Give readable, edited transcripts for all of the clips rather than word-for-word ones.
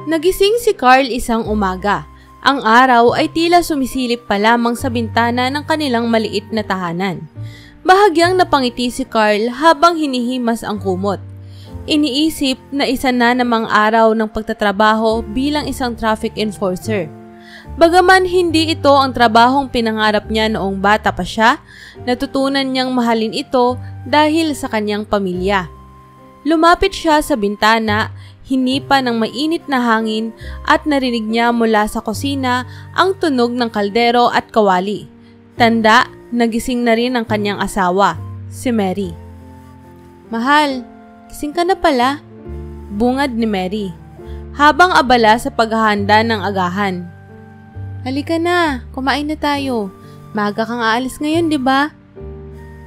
Nagising si Carl isang umaga. Ang araw ay tila sumisilip pa lamang sa bintana ng kanilang maliit na tahanan. Bahagyang napangiti si Carl habang hinihimas ang kumot. Iniisip na isa na namang araw ng pagtatrabaho bilang isang traffic enforcer. Bagaman hindi ito ang trabahong pinangarap niya noong bata pa siya, natutunan niyang mahalin ito dahil sa kanyang pamilya. Lumapit siya sa bintana, hinipa ng mainit na hangin at narinig niya mula sa kusina ang tunog ng kaldero at kawali. Tanda, nagising na rin ang kanyang asawa, si Mary. "Mahal, gising ka na pala," bungad ni Mary, habang abala sa paghahanda ng agahan. "Halika na, kumain na tayo. Maaga kang aalis ngayon, di ba?"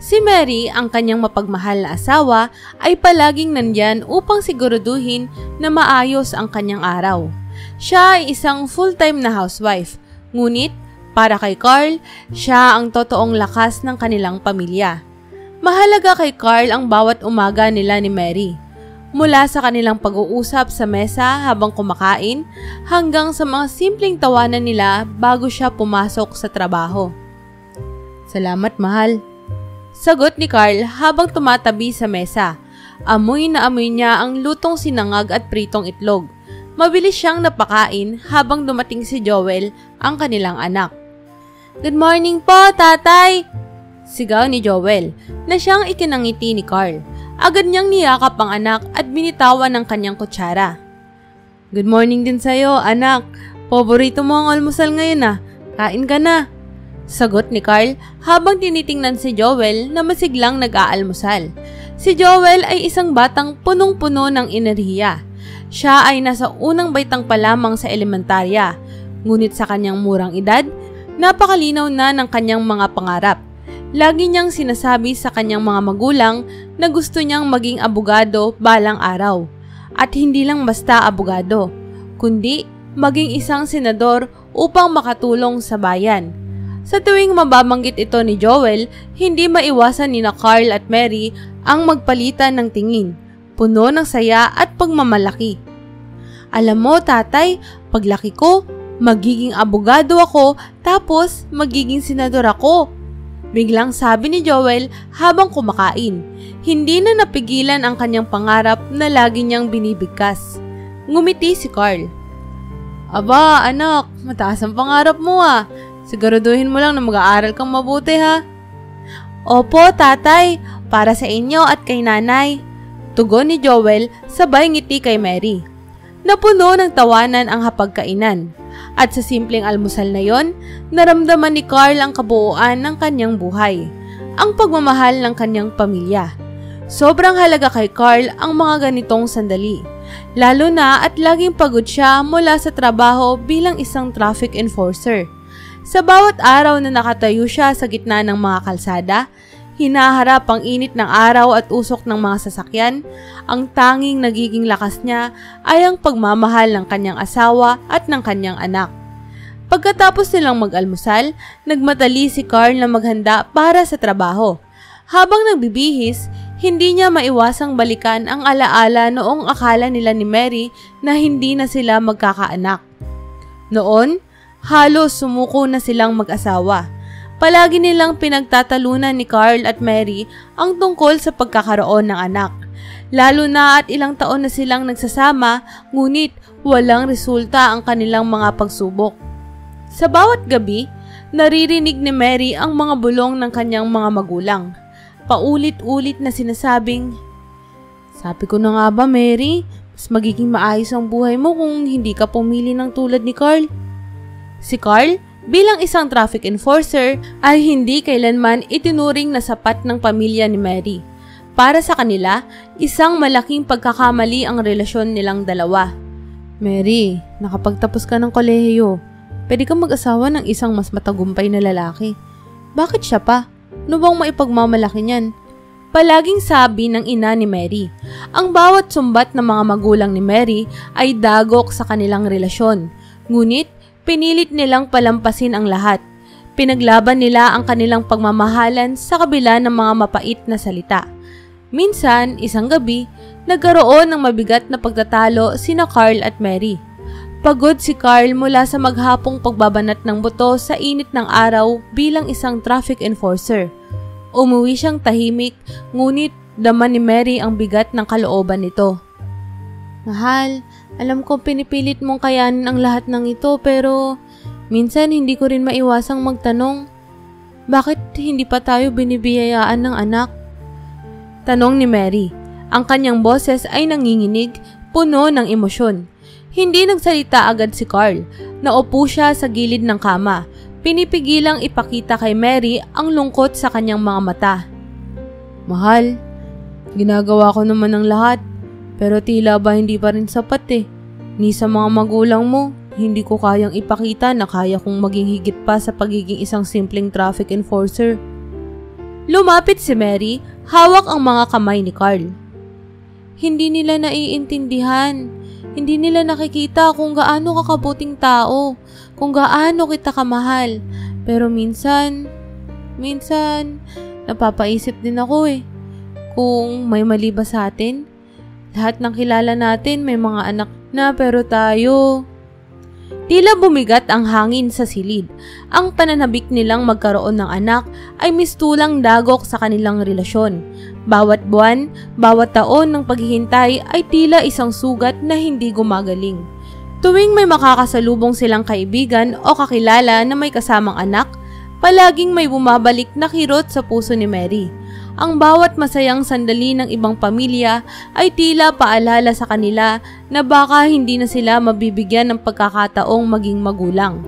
Si Mary, ang kanyang mapagmahal na asawa, ay palaging nandyan upang siguraduhin na maayos ang kanyang araw. Siya ay isang full-time na housewife, ngunit para kay Carl, siya ang totoong lakas ng kanilang pamilya. Mahalaga kay Carl ang bawat umaga nila ni Mary. Mula sa kanilang pag-uusap sa mesa habang kumakain, hanggang sa mga simpleng tawanan nila bago siya pumasok sa trabaho. "Salamat, mahal," sagot ni Carl habang tumatabi sa mesa. Amoy na amoy niya ang lutong sinangag at pritong itlog. Mabilis siyang napakain habang dumating si Joel, ang kanilang anak. "Good morning po, tatay!" sigaw ni Joel, na siyang ikinangiti ni Carl. Agad niyang niyakap ang anak at binitawan ng kanyang kutsara. "Good morning din sa'yo, anak. Paborito mo ang almusal ngayon ah. Kain ka na," sagot ni Carl habang tinitingnan si Joel na masiglang nag-aalmusal. Si Joel ay isang batang punong-puno ng enerhiya. Siya ay nasa unang baitang pa lamang sa elementarya, ngunit sa kanyang murang edad, napakalinaw na ng kanyang mga pangarap. Lagi niyang sinasabi sa kanyang mga magulang na gusto niyang maging abogado balang araw. At hindi lang basta abogado, kundi maging isang senador upang makatulong sa bayan. Sa tuwing mababanggit ito ni Joel, hindi maiwasan nina Carl at Mary ang magpalitan ng tingin, puno ng saya at pagmamalaki. "Alam mo, tatay, paglaki ko, magiging abogado ako tapos magiging senador ako," biglang sabi ni Joel habang kumakain. Hindi na napigilan ang kanyang pangarap na lagi niyang binibigkas. Ngumiti si Carl. "Aba, anak, mataas ang pangarap mo ah. Siguraduhin mo lang na mag-aaral kang mabuti ha." "Opo, tatay, para sa inyo at kay nanay," tugon ni Joel sabay ngiti kay Mary. Napuno ng tawanan ang hapagkainan. At sa simpleng almusal na yon, naramdaman ni Carl ang kabuuan ng kanyang buhay, ang pagmamahal ng kanyang pamilya. Sobrang halaga kay Carl ang mga ganitong sandali, lalo na at laging pagod siya mula sa trabaho bilang isang traffic enforcer. Sa bawat araw na nakatayo siya sa gitna ng mga kalsada, hinaharap ang init ng araw at usok ng mga sasakyan, ang tanging nagiging lakas niya ay ang pagmamahal ng kanyang asawa at ng kanyang anak. Pagkatapos nilang mag-almusal, nagmadali si Carl na maghanda para sa trabaho. Habang nagbibihis, hindi niya maiwasang balikan ang alaala noong akala nila ni Mary na hindi na sila magkakaanak. Noon, halos sumuko na silang mag-asawa. Palagi nilang pinagtatalunan ni Carl at Mary ang tungkol sa pagkakaroon ng anak. Lalo na at ilang taon na silang nagsasama, ngunit walang resulta ang kanilang mga pagsubok. Sa bawat gabi, naririnig ni Mary ang mga bulong ng kanyang mga magulang. Paulit-ulit na sinasabing, "Sabi ko na nga ba, Mary, mas magiging maayos ang buhay mo kung hindi ka pumili ng tulad ni Carl." Si Carl, bilang isang traffic enforcer, ay hindi kailanman itinuring na sapat ng pamilya ni Mary. Para sa kanila, isang malaking pagkakamali ang relasyon nilang dalawa. "Mary, nakapagtapos ka ng kolehiyo. Pwede kang mag-asawa ng isang mas matagumpay na lalaki. Bakit siya pa? Ano bang maipagmamalaki niyan?" Palaging sabi ng ina ni Mary. Ang bawat sumbat ng mga magulang ni Mary ay dagok sa kanilang relasyon. Ngunit, pinilit nilang palampasin ang lahat. Pinaglaban nila ang kanilang pagmamahalan sa kabila ng mga mapait na salita. Minsan, isang gabi, nagkaroon ng mabigat na pagtatalo sina Carl at Mary. Pagod si Carl mula sa maghapong pagbabanat ng buto sa init ng araw bilang isang traffic enforcer. Umuwi siyang tahimik, ngunit dama ni Mary ang bigat ng kalooban nito. Mahal, alam ko pinipilit mong kayanin ang lahat ng ito pero minsan hindi ko rin maiwasang magtanong, bakit hindi pa tayo binibiyayaan ng anak? Tanong ni Mary. Ang kanyang boses ay nanginginig, puno ng emosyon. Hindi nagsalita agad si Carl. Naupo siya sa gilid ng kama. Pinipigilang ipakita kay Mary ang lungkot sa kanyang mga mata. Mahal, ginagawa ko naman ang lahat, pero tila ba hindi pa rin sapat eh. Ni sa mga magulang mo, hindi ko kayang ipakita na kaya kong maging higit pa sa pagiging isang simpleng traffic enforcer. Lumapit si Mary, hawak ang mga kamay ni Carl. Hindi nila naiintindihan. Hindi nila nakikita kung gaano ka kabuting tao, kung gaano kita kamahal. Pero minsan, napapaisip din ako eh. Kung may mali ba sa atin? Lahat ng kilala natin may mga anak na pero tayo. Tila bumigat ang hangin sa silid. Ang pananabik nilang magkaroon ng anak ay mistulang dagok sa kanilang relasyon. Bawat buwan, bawat taon ng paghihintay ay tila isang sugat na hindi gumagaling. Tuwing may makakasalubong silang kaibigan o kakilala na may kasamang anak, palaging may bumabalik na kirot sa puso ni Mary. Ang bawat masayang sandali ng ibang pamilya ay tila paalala sa kanila na baka hindi na sila mabibigyan ng pagkakataong maging magulang.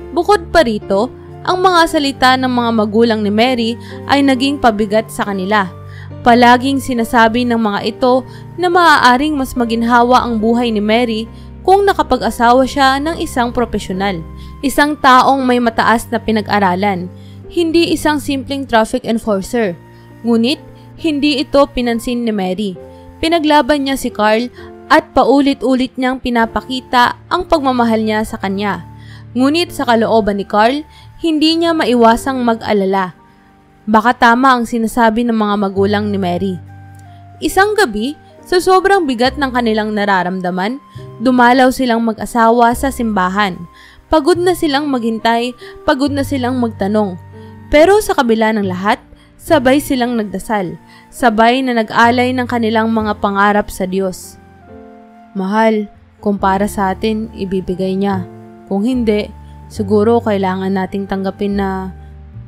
Bukod pa rito, ang mga salita ng mga magulang ni Mary ay naging pabigat sa kanila. Palaging sinasabi ng mga ito na maaaring mas maginhawa ang buhay ni Mary kung nakapag-asawa siya ng isang profesional, isang taong may mataas na pinag-aralan, hindi isang simpleng traffic enforcer. Ngunit, hindi ito pinansin ni Mary. Pinaglaban niya si Carl at paulit-ulit niyang pinapakita ang pagmamahal niya sa kanya. Ngunit sa kalooban ni Carl, hindi niya maiwasang mag-alala. Baka tama ang sinasabi ng mga magulang ni Mary. Isang gabi, sa sobrang bigat ng kanilang nararamdaman, dumalaw silang mag-asawa sa simbahan. Pagod na silang maghintay, pagod na silang magtanong. Pero sa kabila ng lahat, sabay silang nagdasal, sabay na nag-alay ng kanilang mga pangarap sa Diyos. Mahal, kung para sa atin, ibibigay niya. Kung hindi, siguro kailangan nating tanggapin na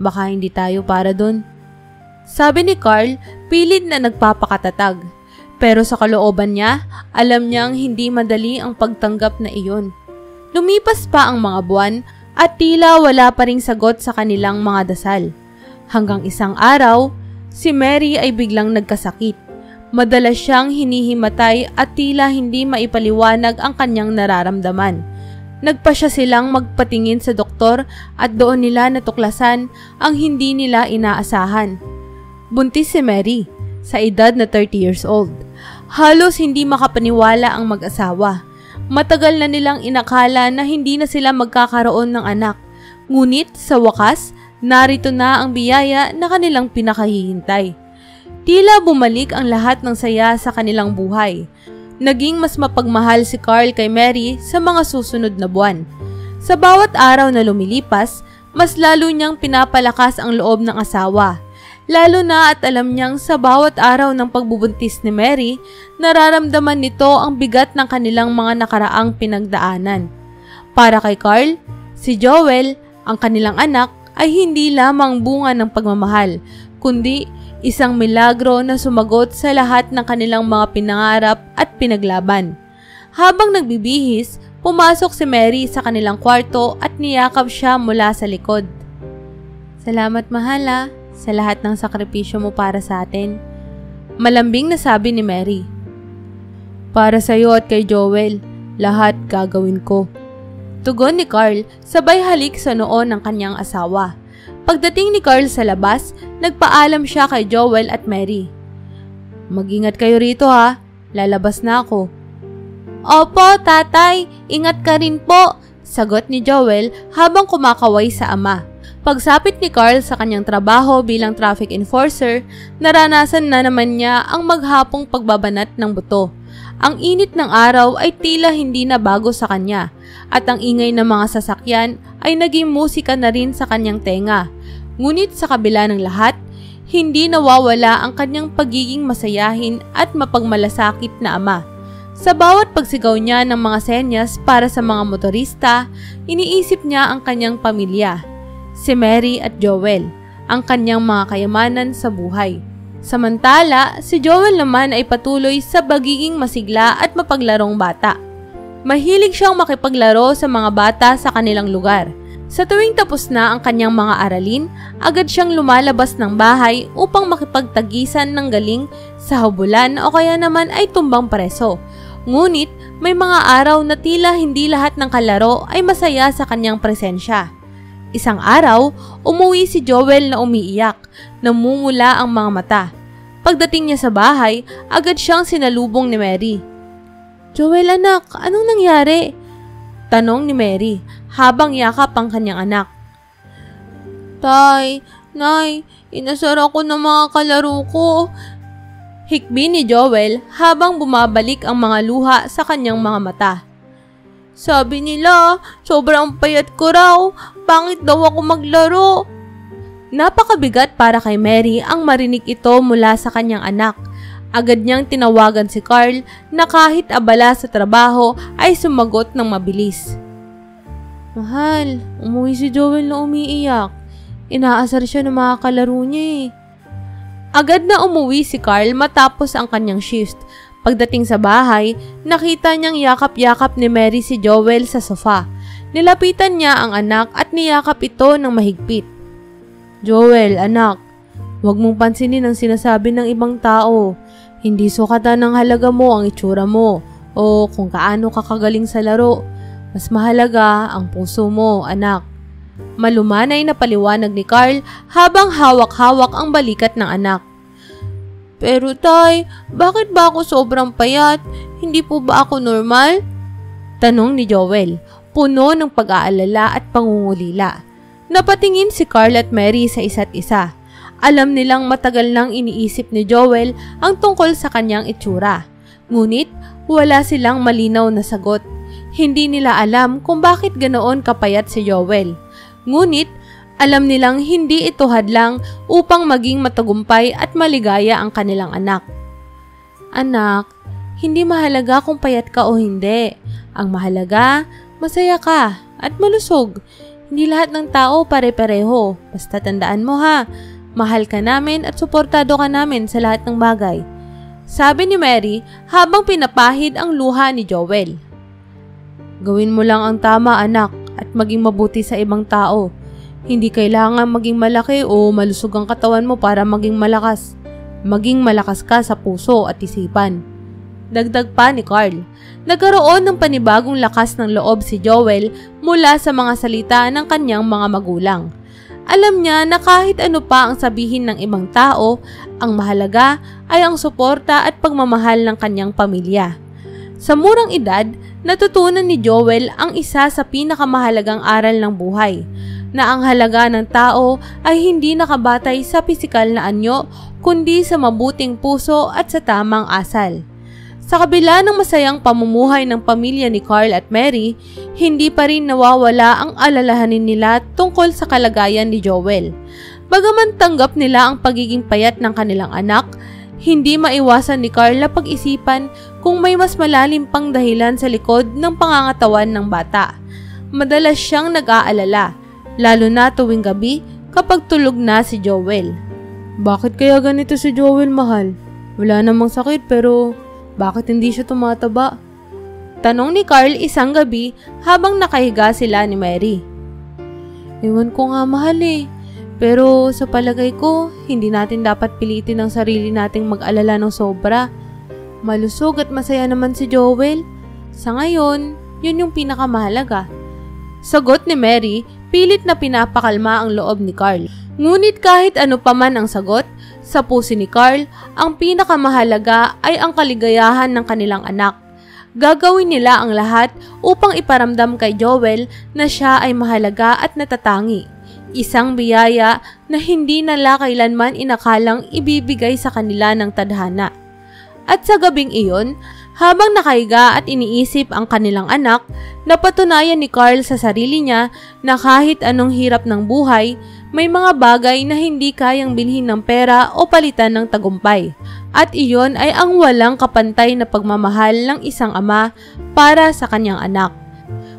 baka hindi tayo para dun. Sabi ni Carl, pilit na nagpapakatatag. Pero sa kalooban niya, alam niyang hindi madali ang pagtanggap na iyon. Lumipas pa ang mga buwan at tila wala pa ring sagot sa kanilang mga dasal. Hanggang isang araw, si Mary ay biglang nagkasakit. Madalas siyang hinihimatay at tila hindi maipaliwanag ang kanyang nararamdaman. Nagpasya silang magpatingin sa doktor at doon nila natuklasan ang hindi nila inaasahan. Buntis si Mary, sa edad na 30 years old. Halos hindi makapaniwala ang mag-asawa. Matagal na nilang inakala na hindi na sila magkakaroon ng anak. Ngunit sa wakas, narito na ang biyaya na kanilang pinakahihintay. Tila bumalik ang lahat ng saya sa kanilang buhay. Naging mas mapagmahal si Carl kay Mary sa mga susunod na buwan. Sa bawat araw na lumilipas, mas lalo niyang pinapalakas ang loob ng asawa. Lalo na at alam niyang sa bawat araw ng pagbubuntis ni Mary, nararamdaman nito ang bigat ng kanilang mga nakaraang pinagdaanan. Para kay Carl, si Joel, ang kanilang anak, ay hindi lamang bunga ng pagmamahal, kundi isang milagro na sumagot sa lahat ng kanilang mga pinangarap at pinaglaban. Habang nagbibihis, pumasok si Mary sa kanilang kwarto at niyakap siya mula sa likod. Salamat mahal sa lahat ng sakripisyo mo para sa atin. Malambing na sabi ni Mary. Para sa iyo at kay Joel, lahat gagawin ko. Tugon ni Carl, sabay halik sa noo ng kanyang asawa. Pagdating ni Carl sa labas, nagpaalam siya kay Joel at Mary. Mag-ingat kayo rito ha, lalabas na ako. Opo, tatay, ingat ka rin po, sagot ni Joel habang kumakaway sa ama. Pagsapit ni Carl sa kanyang trabaho bilang traffic enforcer, naranasan na naman niya ang maghapong pagbabanat ng buto. Ang init ng araw ay tila hindi na bago sa kanya. at ang ingay ng mga sasakyan ay naging musika na rin sa kanyang tenga. Ngunit sa kabila ng lahat, hindi nawawala ang kanyang pagiging masayahin at mapagmalasakit na ama. Sa bawat pagsigaw niya ng mga senyas para sa mga motorista, iniisip niya ang kanyang pamilya, si Mary at Joel, ang kanyang mga kayamanan sa buhay. Samantala, si Joel naman ay patuloy sa pagiging masigla at mapaglarong bata. Mahilig siyang makipaglaro sa mga bata sa kanilang lugar. Sa tuwing tapos na ang kanyang mga aralin, agad siyang lumalabas ng bahay upang makipagtagisan ng galing sa habulan o kaya naman ay tumbang preso. Ngunit may mga araw na tila hindi lahat ng kalaro ay masaya sa kanyang presensya. Isang araw, umuwi si Joel na umiiyak, namumula ang mga mata. Pagdating niya sa bahay, agad siyang sinalubong ni Mary. "Joel anak, anong nangyari?" tanong ni Mary habang yakap ang kanyang anak. "Tay, Nay, inasar ako ng mga kalaro ko." Hikbi ni Joel habang bumabalik ang mga luha sa kanyang mga mata. "Sabi nila, sobrang payat ko raw. Pangit daw ako maglaro." Napakabigat para kay Mary ang marinig ito mula sa kanyang anak. Agad niyang tinawagan si Carl na kahit abala sa trabaho ay sumagot ng mabilis. "Mahal, umuwi si Joel na umiiyak. Inaasar siya ng mga kalaro niya eh." Agad na umuwi si Carl matapos ang kanyang shift. Pagdating sa bahay, nakita niyang yakap-yakap ni Mary si Joel sa sofa. Nilapitan niya ang anak at niyakap ito ng mahigpit. "Joel, anak, huwag mong pansinin ang sinasabi ng ibang tao. Hindi sukatan ng halaga mo ang itsura mo o kung kaano ka kagaling sa laro. Mas mahalaga ang puso mo, anak." Malumanay na paliwanag ni Carl habang hawak-hawak ang balikat ng anak. "Pero tay, bakit ba ako sobrang payat? Hindi po ba ako normal?" tanong ni Joel, puno ng pag-aalala at pangungulila. Napatingin si Carl at Mary sa isa't isa. Alam nilang matagal nang iniisip ni Joel ang tungkol sa kanyang itsura. Ngunit wala silang malinaw na sagot. Hindi nila alam kung bakit ganoon kapayat si Joel. Ngunit alam nilang hindi ito hadlang upang maging matagumpay at maligaya ang kanilang anak. "Anak, hindi mahalaga kung payat ka o hindi. Ang mahalaga, masaya ka at malusog. Hindi lahat ng tao pare-pareho. Basta tandaan mo ha, mahal ka namin at suportado ka namin sa lahat ng bagay." Sabi ni Mary habang pinapahid ang luha ni Joel. "Gawin mo lang ang tama anak at maging mabuti sa ibang tao. Hindi kailangan maging malaki o malusog ang katawan mo para maging malakas. Maging malakas ka sa puso at isipan." Dagdag pa ni Carl. Nagkaroon ng panibagong lakas ng loob si Joel mula sa mga salita ng kanyang mga magulang. Alam niya na kahit ano pa ang sabihin ng ibang tao, ang mahalaga ay ang suporta at pagmamahal ng kanyang pamilya. Sa murang edad, natutunan ni Joel ang isa sa pinakamahalagang aral ng buhay, na ang halaga ng tao ay hindi nakabatay sa pisikal na anyo, kundi sa mabuting puso at sa tamang asal. Sa kabila ng masayang pamumuhay ng pamilya ni Carl at Mary, hindi pa rin nawawala ang alalahanin nila tungkol sa kalagayan ni Joel. Bagaman tanggap nila ang pagiging payat ng kanilang anak, hindi maiwasan ni Carl na pag-isipan kung may mas malalim pang dahilan sa likod ng pangangatawan ng bata. Madalas siyang nag-aalala, lalo na tuwing gabi kapag tulog na si Joel. "Bakit kaya ganito si Joel, mahal? Wala namang sakit pero bakit hindi siya tumataba?" tanong ni Carl isang gabi habang nakahiga sila ni Mary. "Ewan ko nga mahal eh. Pero sa palagay ko, hindi natin dapat pilitin ang sarili nating mag-alala ng sobra. Malusog at masaya naman si Joel. Sa ngayon, yun yung pinakamahalaga." Sagot ni Mary, pilit na pinapakalma ang loob ni Carl. Ngunit kahit ano pa man ang sagot, sa puso ni Carl, ang pinakamahalaga ay ang kaligayahan ng kanilang anak. Gagawin nila ang lahat upang iparamdam kay Joel na siya ay mahalaga at natatangi. Isang biyaya na hindi nila kailanman inakalang ibibigay sa kanila ng tadhana. At sa gabing iyon, Habang nakahiga at iniisip ang kanilang anak, napatunayan ni Carl sa sarili niya na kahit anong hirap ng buhay, may mga bagay na hindi kayang bilhin ng pera o palitan ng tagumpay. At iyon ay ang walang kapantay na pagmamahal ng isang ama para sa kanyang anak.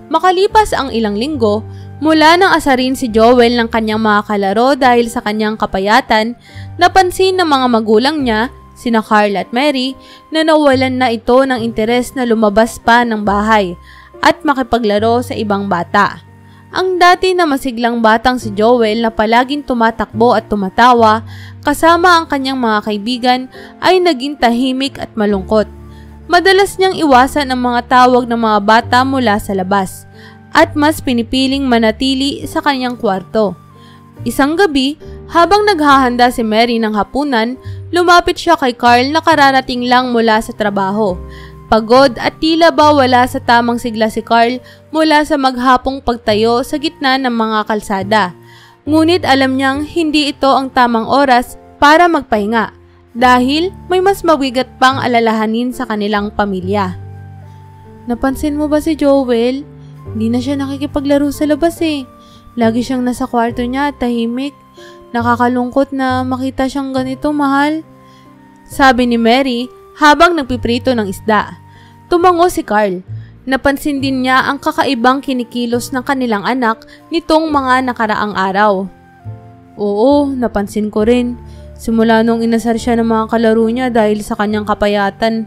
Makalipas ang ilang linggo, mula nang asarin si Joel ng kanyang mga kalaro dahil sa kanyang kapayatan, napansin ng mga magulang niya, sina Carl at Mary, na nawalan na ito ng interes na lumabas pa ng bahay at makipaglaro sa ibang bata. Ang dati na masiglang batang si Joel na palaging tumatakbo at tumatawa kasama ang kanyang mga kaibigan ay naging tahimik at malungkot. Madalas niyang iwasan ang mga tawag ng mga bata mula sa labas at mas pinipiling manatili sa kanyang kwarto. Isang gabi, habang naghahanda si Mary ng hapunan, lumapit siya kay Carl na kararating lang mula sa trabaho. Pagod at tila ba wala sa tamang sigla si Carl mula sa maghapong pagtayo sa gitna ng mga kalsada. Ngunit alam niyang hindi ito ang tamang oras para magpahinga dahil may mas mabigat pang alalahanin sa kanilang pamilya. Napansin mo ba si Joel? Hindi na siya nakikipaglaro sa labas eh. Lagi siyang nasa kwarto niya at tahimik. Nakakalungkot na makita siyang ganito, mahal. Sabi ni Mary habang nagpiprito ng isda. Tumango si Carl. Napansin din niya ang kakaibang kinikilos ng kanilang anak nitong mga nakaraang araw. Oo, napansin ko rin. Simula nung inasar siya ng mga kalaro niya dahil sa kanyang kapayatan,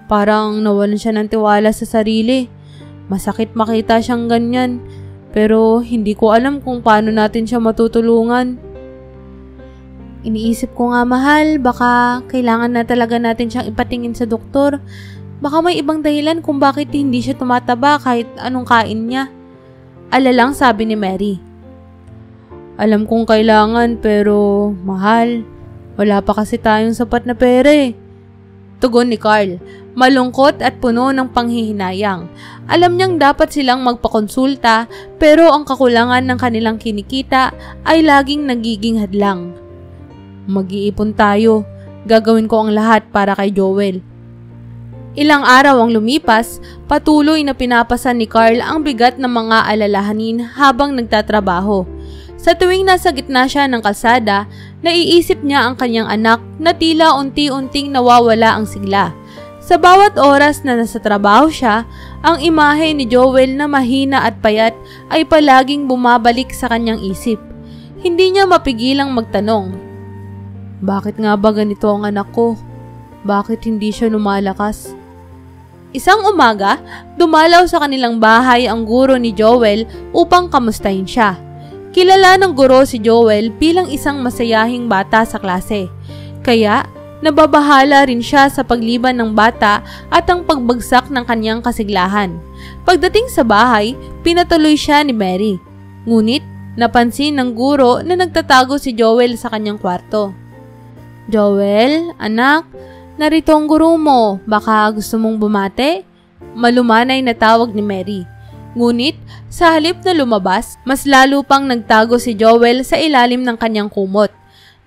parang nawalan siya ng tiwala sa sarili. Masakit makita siyang ganyan, pero hindi ko alam kung paano natin siya matutulungan. Iniisip ko nga, mahal, baka kailangan na talaga natin siyang ipatingin sa doktor. Baka may ibang dahilan kung bakit hindi siya tumataba kahit anong kain niya. Alalang sabi ni Mary. Alam kong kailangan pero mahal, wala pa kasi tayong sapat na pera eh. Tugon ni Carl, malungkot at puno ng panghihinayang. Alam niyang dapat silang magpakonsulta pero ang kakulangan ng kanilang kinikita ay laging nagiging hadlang. Mag-iipon tayo. Gagawin ko ang lahat para kay Joel. Ilang araw ang lumipas, patuloy na pinapasan ni Carl ang bigat ng mga alalahanin habang nagtatrabaho. Sa tuwing nasa gitna siya ng kalsada, naiisip niya ang kanyang anak na tila unti-unting nawawala ang sigla. Sa bawat oras na nasa trabaho siya, ang imahe ni Joel na mahina at payat ay palaging bumabalik sa kanyang isip. Hindi niya mapigilang magtanong, bakit nga ba ganito ang anak ko? Bakit hindi siya lumalakas? Isang umaga, dumalaw sa kanilang bahay ang guro ni Joel upang kamustahin siya. Kilala ng guro si Joel bilang isang masayahing bata sa klase. Kaya, nababahala rin siya sa pagliban ng bata at ang pagbagsak ng kanyang kasiglahan. Pagdating sa bahay, pinatuloy siya ni Mary. Ngunit, napansin ng guro na nagtatago si Joel sa kanyang kwarto. Joel, anak, narito ang guro mo. Baka gusto mong bumate? Malumanay na tawag ni Mary. Ngunit, sa halip na lumabas, mas lalo pang nagtago si Joel sa ilalim ng kanyang kumot.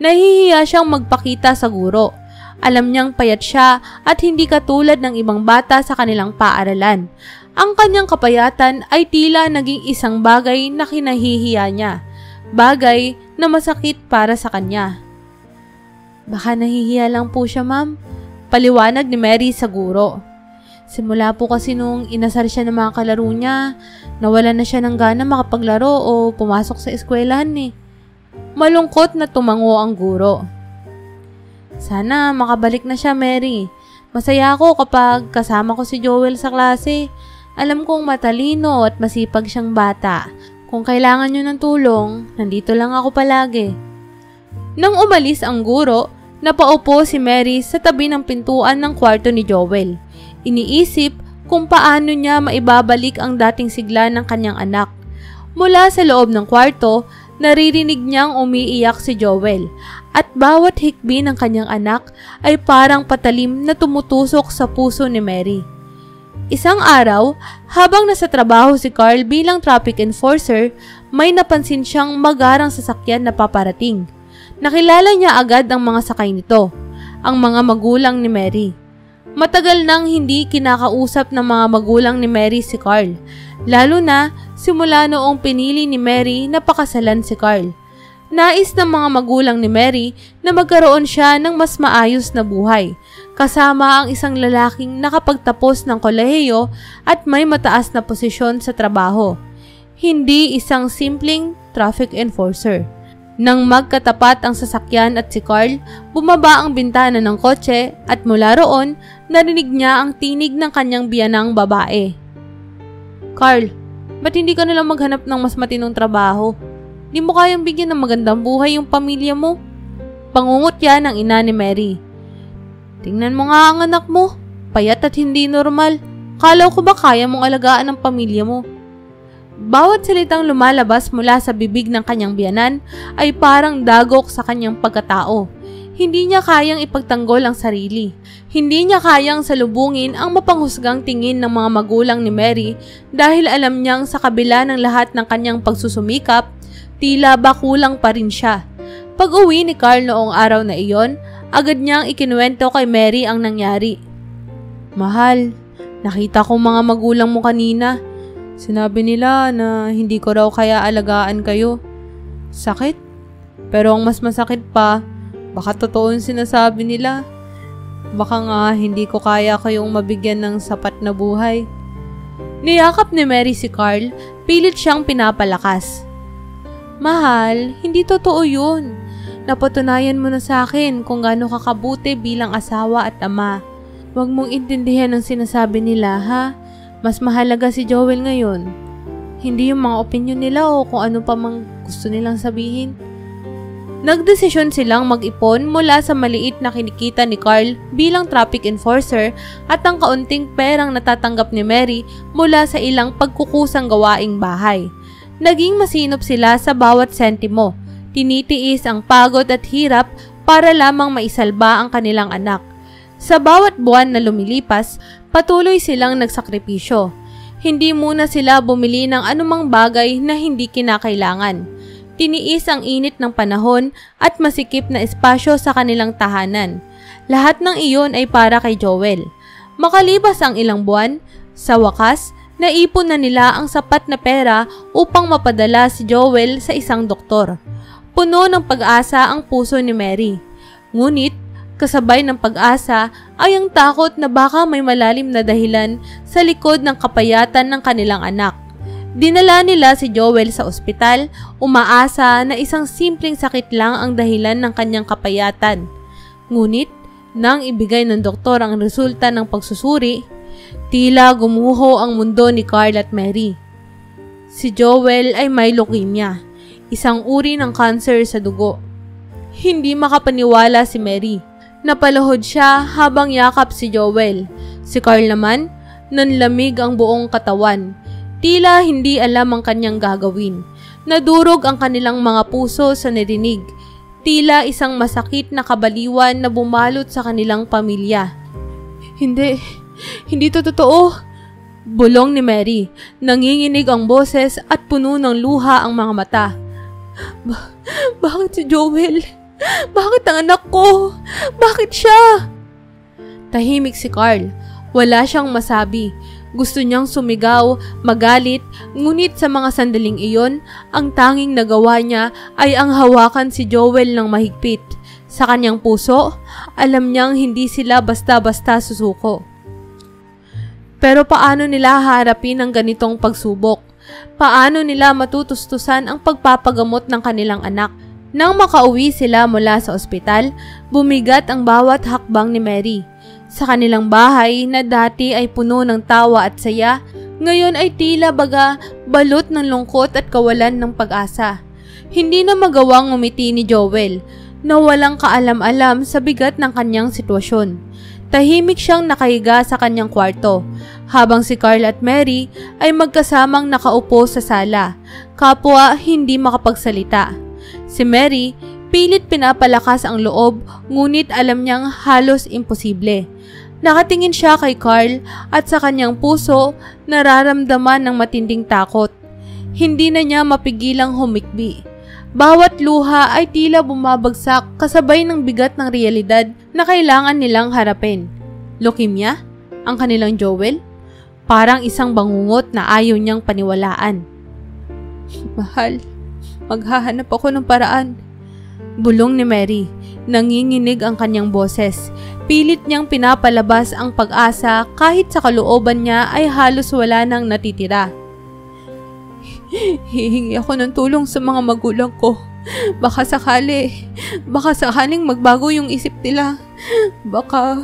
Nahihiya siyang magpakita sa guro. Alam niyang payat siya at hindi katulad ng ibang bata sa kanilang paaralan. Ang kanyang kapayatan ay tila naging isang bagay na kinahihiya niya. Bagay na masakit para sa kanya. Baka nahihiya lang po siya, ma'am. Paliwanag ni Mary sa guro. Simula po kasi nung inasar siya ng mga kalaro niya, nawalan na siya ng gana makapaglaro o pumasok sa eskwelahan eh. Malungkot na tumango ang guro. Sana makabalik na siya, Mary. Masaya ako kapag kasama ko si Joel sa klase. Alam kong matalino at masipag siyang bata. Kung kailangan niyo ng tulong, nandito lang ako palagi. Nang umalis ang guro, napaupo si Mary sa tabi ng pintuan ng kwarto ni Joel. Iniisip kung paano niya maibabalik ang dating sigla ng kanyang anak. Mula sa loob ng kwarto, naririnig niyang umiiyak si Joel at bawat hikbi ng kanyang anak ay parang patalim na tumutusok sa puso ni Mary. Isang araw, habang nasa trabaho si Carl bilang traffic enforcer, may napansin siyang magarang sasakyan na paparating. Nakilala niya agad ang mga sakay nito, ang mga magulang ni Mary. Matagal nang hindi kinakausap ng mga magulang ni Mary si Carl, lalo na simula noong pinili ni Mary na pakasalan si Carl. Nais ng mga magulang ni Mary na magkaroon siya ng mas maayos na buhay, kasama ang isang lalaking nakapagtapos ng kolehiyo at may mataas na posisyon sa trabaho, hindi isang simpleng traffic enforcer. Nang magkatapat ang sasakyan at si Carl, bumaba ang bintana ng kotse at mula roon, narinig niya ang tinig ng kanyang biyanang babae. "Carl, ba't hindi ka nalang maghanap ng mas matinong trabaho? Di mo kayang bigyan ng magandang buhay yung pamilya mo?" Pangungot yan ng ina ni Mary. "Tingnan mo nga ang anak mo, payat at hindi normal. Kala ko ba kaya mong alagaan ang pamilya mo?" Bawat salitang lumalabas mula sa bibig ng kanyang biyanan ay parang dagok sa kanyang pagkatao. Hindi niya kayang ipagtanggol ang sarili. Hindi niya kayang salubungin ang mapanghusgang tingin ng mga magulang ni Mary dahil alam niyang sa kabila ng lahat ng kanyang pagsusumikap, tila ba kulang pa rin siya. Pag-uwi ni Carl noong araw na iyon, agad niyang ikinuwento kay Mary ang nangyari. "Mahal, nakita ko mga magulang mo kanina. Sinabi nila na hindi ko raw kaya alagaan kayo. Sakit? Pero ang mas masakit pa, baka totoo yung sinasabi nila. Baka nga hindi ko kaya kayong mabigyan ng sapat na buhay." Niyakap ni Mary si Carl, pilit siyang pinapalakas. "Mahal, hindi totoo yun. Napatunayan mo na sa akin kung gaano kakabuti bilang asawa at ama. Huwag mong intindihan ang sinasabi nila, ha? Mas mahalaga si Joel ngayon. Hindi yung mga opinyon nila o kung ano pa mang gusto nilang sabihin." Nagdesisyon silang mag-ipon mula sa maliit na kinikita ni Carl bilang traffic enforcer at ang kaunting perang natatanggap ni Mary mula sa ilang pagkukusang gawaing bahay. Naging masinop sila sa bawat sentimo. Tinitiis ang pagod at hirap para lamang maisalba ang kanilang anak. Sa bawat buwan na lumilipas, patuloy silang nagsakripisyo. Hindi muna sila bumili ng anumang bagay na hindi kinakailangan. Tiniis ang init ng panahon at masikip na espasyo sa kanilang tahanan. Lahat ng iyon ay para kay Joel. Makalipas ang ilang buwan, sa wakas, naipon na nila ang sapat na pera upang mapadala si Joel sa isang doktor. Puno ng pag-asa ang puso ni Mary. Ngunit, kasabay ng pag-asa ay ang takot na baka may malalim na dahilan sa likod ng kapayatan ng kanilang anak. Dinala nila si Joel sa ospital, umaasa na isang simpleng sakit lang ang dahilan ng kanyang kapayatan. Ngunit, nang ibigay ng doktor ang resulta ng pagsusuri, tila gumuho ang mundo ni Carl at Mary. Si Joel ay may leukemia, isang uri ng cancer sa dugo. Hindi makapaniwala si Mary. Napalahod siya habang yakap si Joel. Si Carl naman, nanlamig ang buong katawan. Tila hindi alam ang kanyang gagawin. Nadurog ang kanilang mga puso sa narinig. Tila isang masakit na kabaliwan na bumalot sa kanilang pamilya. Hindi to totoo. Bulong ni Mary. Nanginginig ang boses at puno ng luha ang mga mata. Bakit si Joel? Bakit ang anak ko? Bakit siya? Tahimik si Carl. Wala siyang masabi. Gusto niyang sumigaw, magalit, ngunit sa mga sandaling iyon, ang tanging nagawa niya ay ang hawakan si Joel ng mahigpit. Sa kanyang puso, alam niyang hindi sila basta-basta susuko. Pero paano nila haharapin ang ganitong pagsubok? Paano nila matutustusan ang pagpapagamot ng kanilang anak? Nang makauwi sila mula sa ospital, bumigat ang bawat hakbang ni Mary. Sa kanilang bahay na dati ay puno ng tawa at saya, ngayon ay tila baga balot ng lungkot at kawalan ng pag-asa. Hindi na magawang umiti ni Joel, na walang kaalam-alam sa bigat ng kanyang sitwasyon. Tahimik siyang nakahiga sa kanyang kwarto, habang si Carl at Mary ay magkasamang nakaupo sa sala, kapwa hindi makapagsalita. Si Mary, pilit pinapalakas ang loob, ngunit alam niyang halos imposible. Nakatingin siya kay Carl at sa kanyang puso nararamdaman ng matinding takot. Hindi na niya mapigilang humikbi. Bawat luha ay tila bumabagsak kasabay ng bigat ng realidad na kailangan nilang harapin. Leukemia? Ang kanilang Joel? Parang isang bangungot na ayaw niyang paniwalaan. Mahal, maghahanap ako ng paraan. Bulong ni Mary. Nanginginig ang kanyang boses. Pilit niyang pinapalabas ang pag-asa kahit sa kalooban niya ay halos wala nang natitira. Hihingi ako ng tulong sa mga magulang ko. Baka sakaling magbago yung isip nila. Baka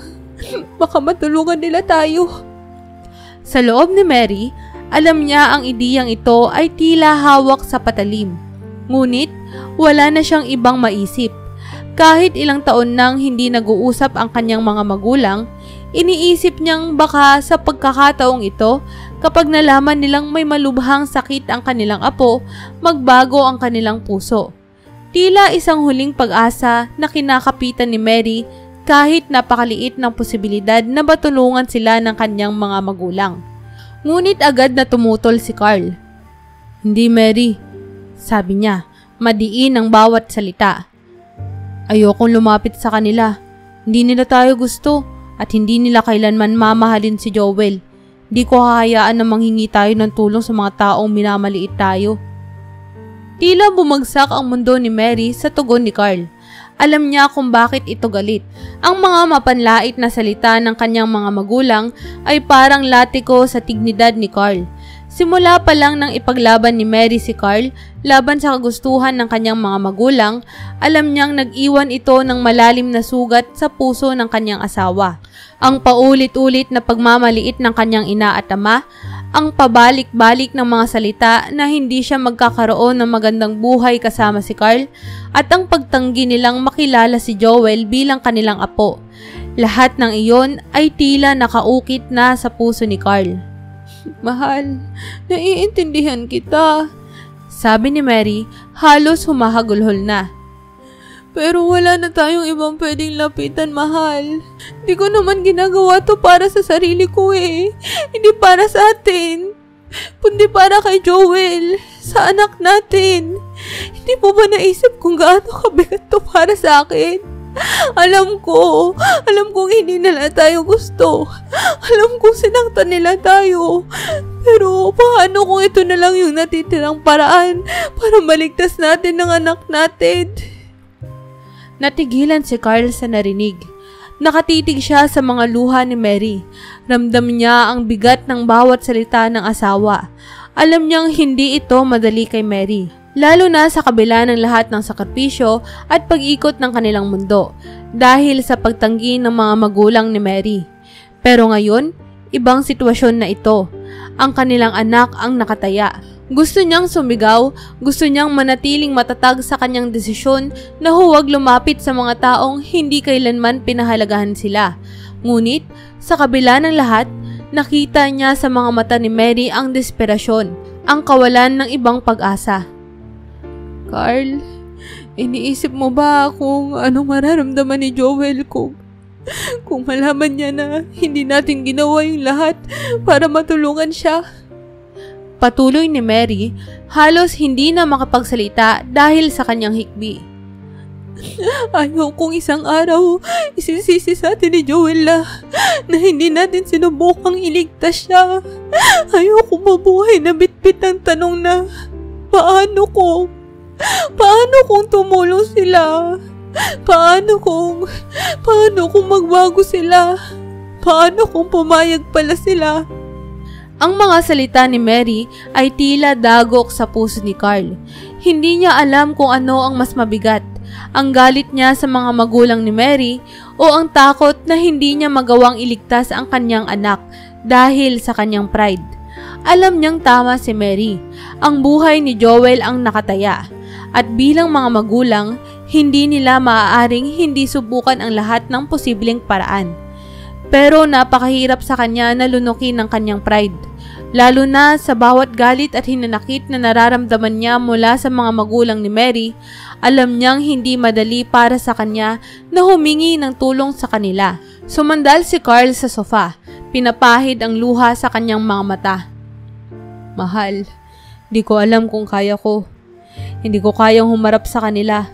matulungan nila tayo. Sa loob ni Mary, alam niya ang ideyang ito ay tila hawak sa patalim. Ngunit, wala na siyang ibang maisip. Kahit ilang taon nang hindi nag-uusap ang kanyang mga magulang, iniisip niyang baka sa pagkakataong ito, kapag nalaman nilang may malubhang sakit ang kanilang apo, magbago ang kanilang puso. Tila isang huling pag-asa na kinakapitan ni Mary kahit napakaliit ng posibilidad na matulungan sila ng kanyang mga magulang. Ngunit agad na tumutol si Carl. Hindi, Mary, sabi niya, madiin ang bawat salita. Ayokong lumapit sa kanila. Hindi nila tayo gusto at hindi nila kailanman mamahalin si Joel. Di ko hahayaan na manghingi tayo ng tulong sa mga taong minamaliit tayo. Tila bumagsak ang mundo ni Mary sa tugon ni Carl. Alam niya kung bakit ito galit. Ang mga mapanlait na salita ng kanyang mga magulang ay parang latiko sa dignidad ni Carl. Simula pa lang nang ipaglaban ni Mary si Carl laban sa kagustuhan ng kanyang mga magulang, alam niyang nag-iwan ito ng malalim na sugat sa puso ng kanyang asawa. Ang paulit-ulit na pagmamaliit ng kanyang ina at ama, ang pabalik-balik ng mga salita na hindi siya magkakaroon ng magandang buhay kasama si Carl, at ang pagtanggi nilang makilala si Joel bilang kanilang apo. Lahat ng iyon ay tila nakaukit na sa puso ni Carl. Mahal, naiintindihan kita, sabi ni Mary, halos humahagulhol na. Pero wala na tayong ibang pwedeng lapitan, mahal. Di ko naman ginagawa to para sa sarili ko eh. Hindi para sa atin. Kundi para kay Joel, sa anak natin. Hindi mo ba naisip kung gaano kabigat to para sa akin? Alam kong hindi nila tayo gusto. Alam kong sinaktan nila tayo. Pero paano kung ito na lang yung natitirang paraan para maligtas natin ng anak natin? Natigilan si Carl sa narinig. Nakatitig siya sa mga luha ni Mary. Ramdam niya ang bigat ng bawat salita ng asawa. Alam niyang hindi ito madali kay Mary, lalo na sa kabila ng lahat ng sakripisyo at pag-ikot ng kanilang mundo dahil sa pagtanggi ng mga magulang ni Mary. Pero ngayon, ibang sitwasyon na ito. Ang kanilang anak ang nakataya. Gusto niyang sumigaw, gusto niyang manatiling matatag sa kanyang desisyon na huwag lumapit sa mga taong hindi kailanman pinahalagahan sila. Ngunit, sa kabila ng lahat, nakita niya sa mga mata ni Mary ang desperasyon, ang kawalan ng ibang pag-asa. Carl, iniisip mo ba kung anong mararamdaman ni Joel kung malaman niya na hindi natin ginawa yung lahat para matulungan siya? Patuloy ni Mary, halos hindi na makapagsalita dahil sa kanyang hikbi. Ayaw kong isang araw isisisi sa atin ni Joel na hindi natin sinubukang iligtas siya. Ayaw kong mabuhay na bitbit ang tanong na, paano kung tumulong sila? Paano kung magbago sila? Paano kung pumayag pala sila? Ang mga salita ni Mary ay tila dagok sa puso ni Carl. Hindi niya alam kung ano ang mas mabigat, ang galit niya sa mga magulang ni Mary o ang takot na hindi niya magawang iligtas ang kanyang anak dahil sa kanyang pride. Alam niyang tama si Mary. Ang buhay ni Joel ang nakataya. At bilang mga magulang, hindi nila maaaring hindi subukan ang lahat ng posibleng paraan. Pero napakahirap sa kanya na lunukin ang kanyang pride. Lalo na sa bawat galit at hinanakit na nararamdaman niya mula sa mga magulang ni Mary, alam niyang hindi madali para sa kanya na humingi ng tulong sa kanila. Sumandal si Carl sa sofa, pinapahid ang luha sa kanyang mga mata. Mahal, di ko alam kung kaya ko. Hindi ko kayang humarap sa kanila,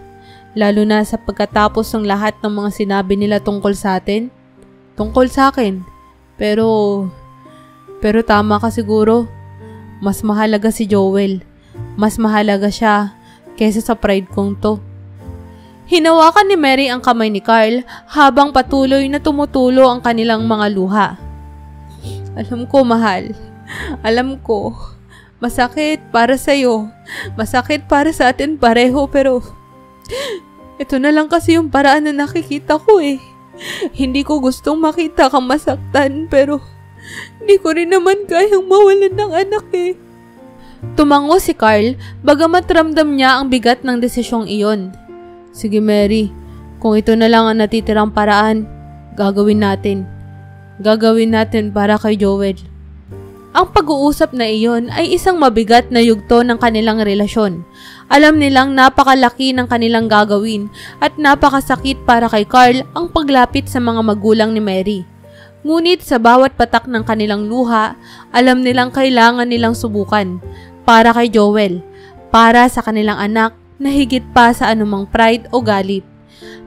lalo na sa pagkatapos ng lahat ng mga sinabi nila tungkol sa atin. tungkol sa akin. Pero tama ka siguro. Mas mahalaga si Joel. Mas mahalaga siya kaysa sa pride kong to. Hinawakan ni Mary ang kamay ni Carl habang patuloy na tumutulo ang kanilang mga luha. Alam ko, mahal. Alam ko. Masakit para sa'yo. Masakit para sa atin pareho, pero ito na lang kasi yung paraan na nakikita ko eh. Hindi ko gustong makita kang masaktan, pero hindi ko rin naman kayang mawalan ng anak eh. Tumango si Carl, bagamat ramdam niya ang bigat ng desisyong iyon. Sige Mary, kung ito na lang ang natitirang paraan, gagawin natin. Gagawin natin para kay Joel. Ang pag-uusap na iyon ay isang mabigat na yugto ng kanilang relasyon. Alam nilang napakalaki ng kanilang gagawin at napakasakit para kay Carl ang paglapit sa mga magulang ni Mary. Ngunit sa bawat patak ng kanilang luha, alam nilang kailangan nilang subukan para kay Joel, para sa kanilang anak na higit pa sa anumang pride o galit.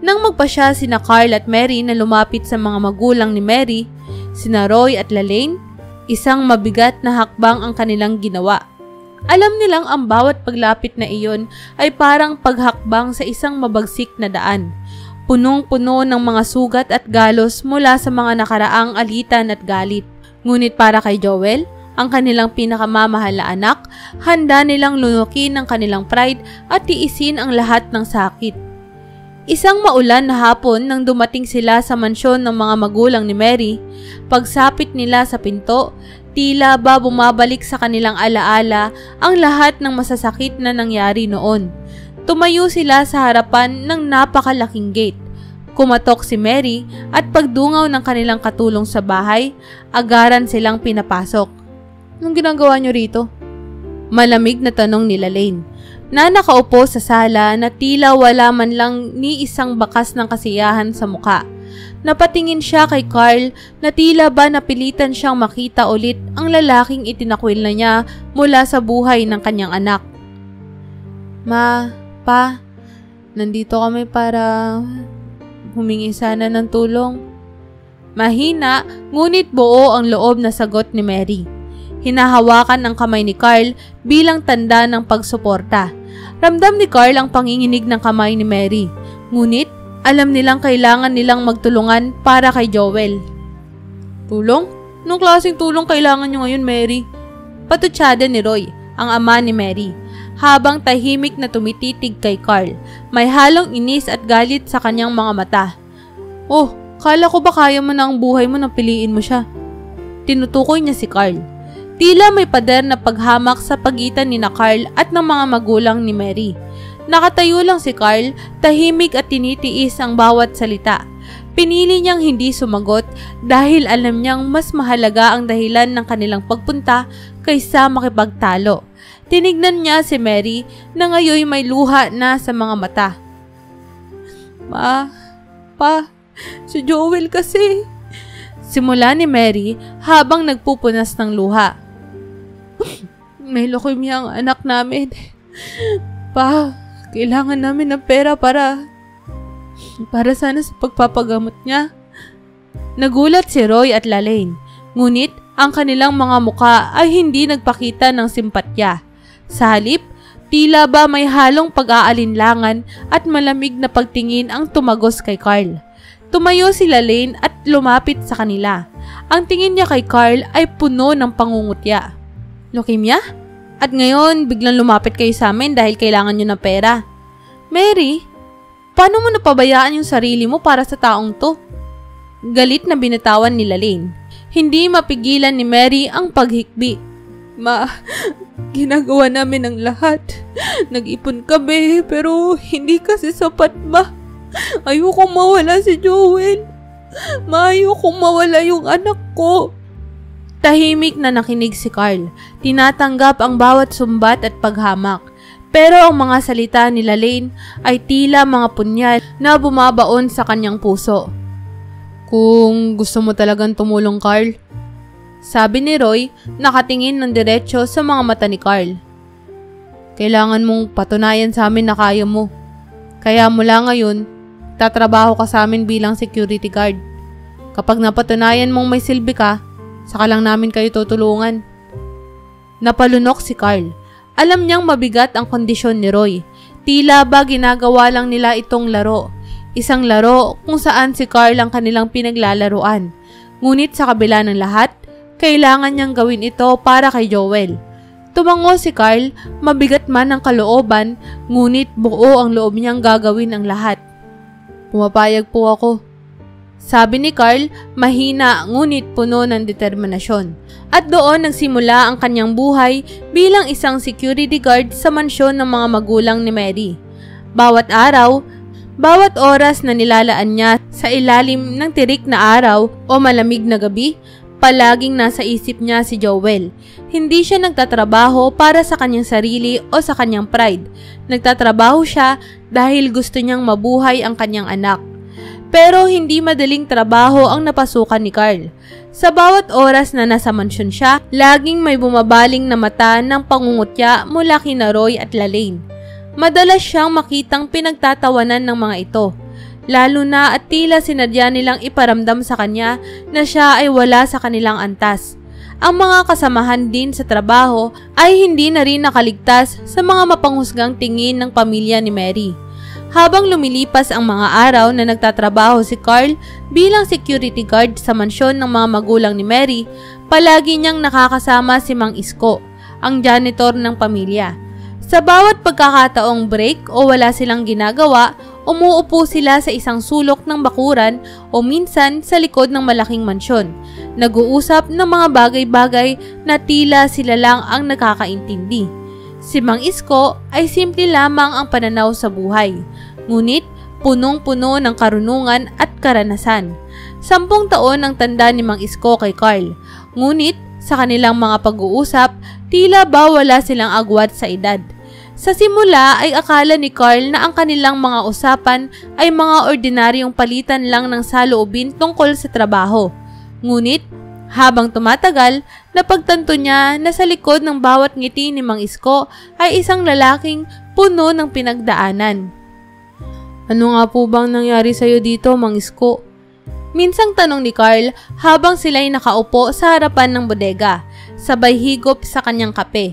Nang magpasya sina Carl at Mary na lumapit sa mga magulang ni Mary, sina Roy at Lalaine, isang mabigat na hakbang ang kanilang ginawa. Alam nilang ang bawat paglapit na iyon ay parang paghakbang sa isang mabagsik na daan. Punong-puno ng mga sugat at galos mula sa mga nakaraang alitan at galit. Ngunit para kay Joel, ang kanilang pinakamamahal na anak, handa nilang lunukin ang kanilang pride at tiisin ang lahat ng sakit. Isang maulan na hapon nang dumating sila sa mansyon ng mga magulang ni Mary, pagsapit nila sa pinto, tila ba bumabalik sa kanilang alaala ang lahat ng masasakit na nangyari noon. Tumayo sila sa harapan ng napakalaking gate. Kumatok si Mary at pagdungaw ng kanilang katulong sa bahay, agaran silang pinapasok. Anong ginagawa niyo rito? Malamig na tanong ni Lalaine, na nakaupo sa sala na tila wala man lang ni isang bakas ng kasiyahan sa muka. Napatingin siya kay Carl na tila ba napilitan siyang makita ulit ang lalaking itinakwil na niya mula sa buhay ng kanyang anak. Ma, pa, nandito kami para humingi sana ng tulong. Mahina, ngunit buo ang loob na sagot ni Mary. Hinahawakan ang kamay ni Carl bilang tanda ng pagsuporta. Ramdam ni Carl ang panginginig ng kamay ni Mary. Ngunit, alam nilang kailangan nilang magtulungan para kay Joel. Tulong? Anong klaseng tulong kailangan nyo ngayon, Mary? Patutsada ni Roy, ang ama ni Mary, habang tahimik na tumititig kay Carl. May halong inis at galit sa kanyang mga mata. Oh, kala ko ba kaya mo na ang buhay mo nang piliin mo siya? Tinutukoy niya si Carl. Tila may pader na paghamak sa pagitan ni na Carl at ng mga magulang ni Mary. Nakatayo lang si Carl, tahimik at tinitiis ang bawat salita. Pinili niyang hindi sumagot dahil alam niyang mas mahalaga ang dahilan ng kanilang pagpunta kaysa makipagtalo. Tinignan niya si Mary na ngayon may luha na sa mga mata. Ma, pa, si Joel kasi. Simula ni Mary habang nagpupunas ng luha. May leukemia ang anak namin. Pa, kailangan namin ng pera para sana sa pagpapagamot niya. Nagulat si Roy at Lalaine, ngunit ang kanilang mga muka ay hindi nagpakita ng simpatya. Sa halip, tila ba may halong pag-aalinlangan at malamig na pagtingin ang tumagos kay Carl. Tumayo si Lalaine at lumapit sa kanila. Ang tingin niya kay Carl ay puno ng pangungutya. Leukemia? At ngayon, biglang lumapit kayo sa amin dahil kailangan nyo ng pera. Mary, paano mo napabayaan yung sarili mo para sa taong to? Galit na binatawan ni Lalaine. Hindi mapigilan ni Mary ang paghikbi. Ma, ginagawa namin ang lahat. Nag-ipon kami pero hindi kasi sapat ma. Ayokong mawala si Joel. Ayokong mawala yung anak ko. Tahimik na nakinig si Carl. Tinatanggap ang bawat sumbat at paghamak. Pero ang mga salita ni Lalaine ay tila mga punyal na bumabaon sa kanyang puso. Kung gusto mo talagang tumulong, Carl, sabi ni Roy, nakatingin ng diretsyo sa mga mata ni Carl. Kailangan mong patunayan sa amin na kaya mo. Kaya mula ngayon, tatrabaho ka sa amin bilang security guard. Kapag napatunayan mong may silbi ka, saka lang namin kayo tutulungan. Napalunok si Carl. Alam niyang mabigat ang kondisyon ni Roy. Tila ba ginagawa lang nila itong laro. Isang laro kung saan si Carl ang kanilang pinaglalaruan. Ngunit sa kabila ng lahat, kailangan niyang gawin ito para kay Joel. Tumango si Carl, mabigat man ang kalooban, ngunit buo ang loob niyang gagawin ang lahat. Pumapayag po ako. Sabi ni Carl, mahina ngunit puno ng determinasyon. At doon nagsimula ang kanyang buhay bilang isang security guard sa mansyon ng mga magulang ni Mary. Bawat araw, bawat oras na nilalaan niya sa ilalim ng tirik na araw o malamig na gabi, palaging nasa isip niya si Joel. Hindi siya nagtatrabaho para sa kanyang sarili o sa kanyang pride. Nagtatrabaho siya dahil gusto niyang mabuhay ang kanyang anak. Pero hindi madaling trabaho ang napasukan ni Carl. Sa bawat oras na nasa mansyon siya, laging may bumabaling na mata ng pangungutya mula kina Roy at Lalaine. Madalas siyang makitang pinagtatawanan ng mga ito. Lalo na at tila sinadya nilang iparamdam sa kanya na siya ay wala sa kanilang antas. Ang mga kasamahan din sa trabaho ay hindi na rin nakaligtas sa mga mapanghusgang tingin ng pamilya ni Mary. Habang lumilipas ang mga araw na nagtatrabaho si Carl bilang security guard sa mansyon ng mga magulang ni Mary, palagi niyang nakakasama si Mang Isko, ang janitor ng pamilya. Sa bawat pagkakataong break o wala silang ginagawa, umuupo sila sa isang sulok ng bakuran o minsan sa likod ng malaking mansyon. Nag-uusap ng mga bagay-bagay na tila sila lang ang nakakaintindi. Si Mang Isko ay simple lamang ang pananaw sa buhay, ngunit punong-puno ng karunungan at karanasan. 10 taon ang tanda ni Mang Isko kay Carl, ngunit sa kanilang mga pag-uusap, tila ba wala silang agwat sa edad. Sa simula ay akala ni Carl na ang kanilang mga usapan ay mga ordinaryong palitan lang ng saloobin tungkol sa trabaho. Ngunit, habang tumatagal, napagtanto niya na sa likod ng bawat ngiti ni Mang Isko ay isang lalaking puno ng pinagdaanan. Ano nga po bang nangyari sa'yo dito, Mang Isko? Minsang tanong ni Carl habang sila'y nakaupo sa harapan ng bodega, sabay higop sa kanyang kape.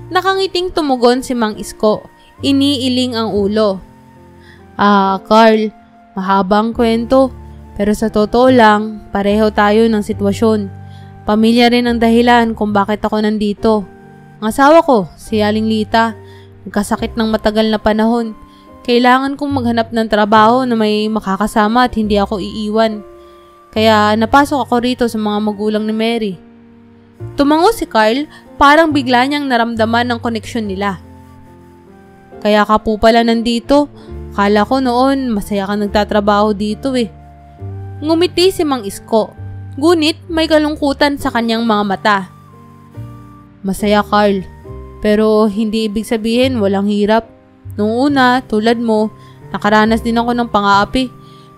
Nakangiting tumugon si Mang Isko, iniiling ang ulo. Carl, mahabang kwento, pero sa totoo lang, pareho tayo ng sitwasyon. Pamilya rin ang dahilan kung bakit ako nandito. Ang asawa ko, si Aling Lita, nagkasakit ng matagal na panahon. Kailangan kong maghanap ng trabaho na may makakasama at hindi ako iiwan. Kaya napasok ako rito sa mga magulang ni Mary. Tumango si Carl, parang bigla niyang naramdaman ang koneksyon nila. Kaya ka po pala nandito. Kala ko noon masaya ka nagtatrabaho dito eh. Ngumiti si Mang Isko. Ngunit may kalungkutan sa kanyang mga mata. Masaya, Carl. Pero hindi ibig sabihin walang hirap. Noong una, tulad mo, nakaranas din ako ng pang-aapi.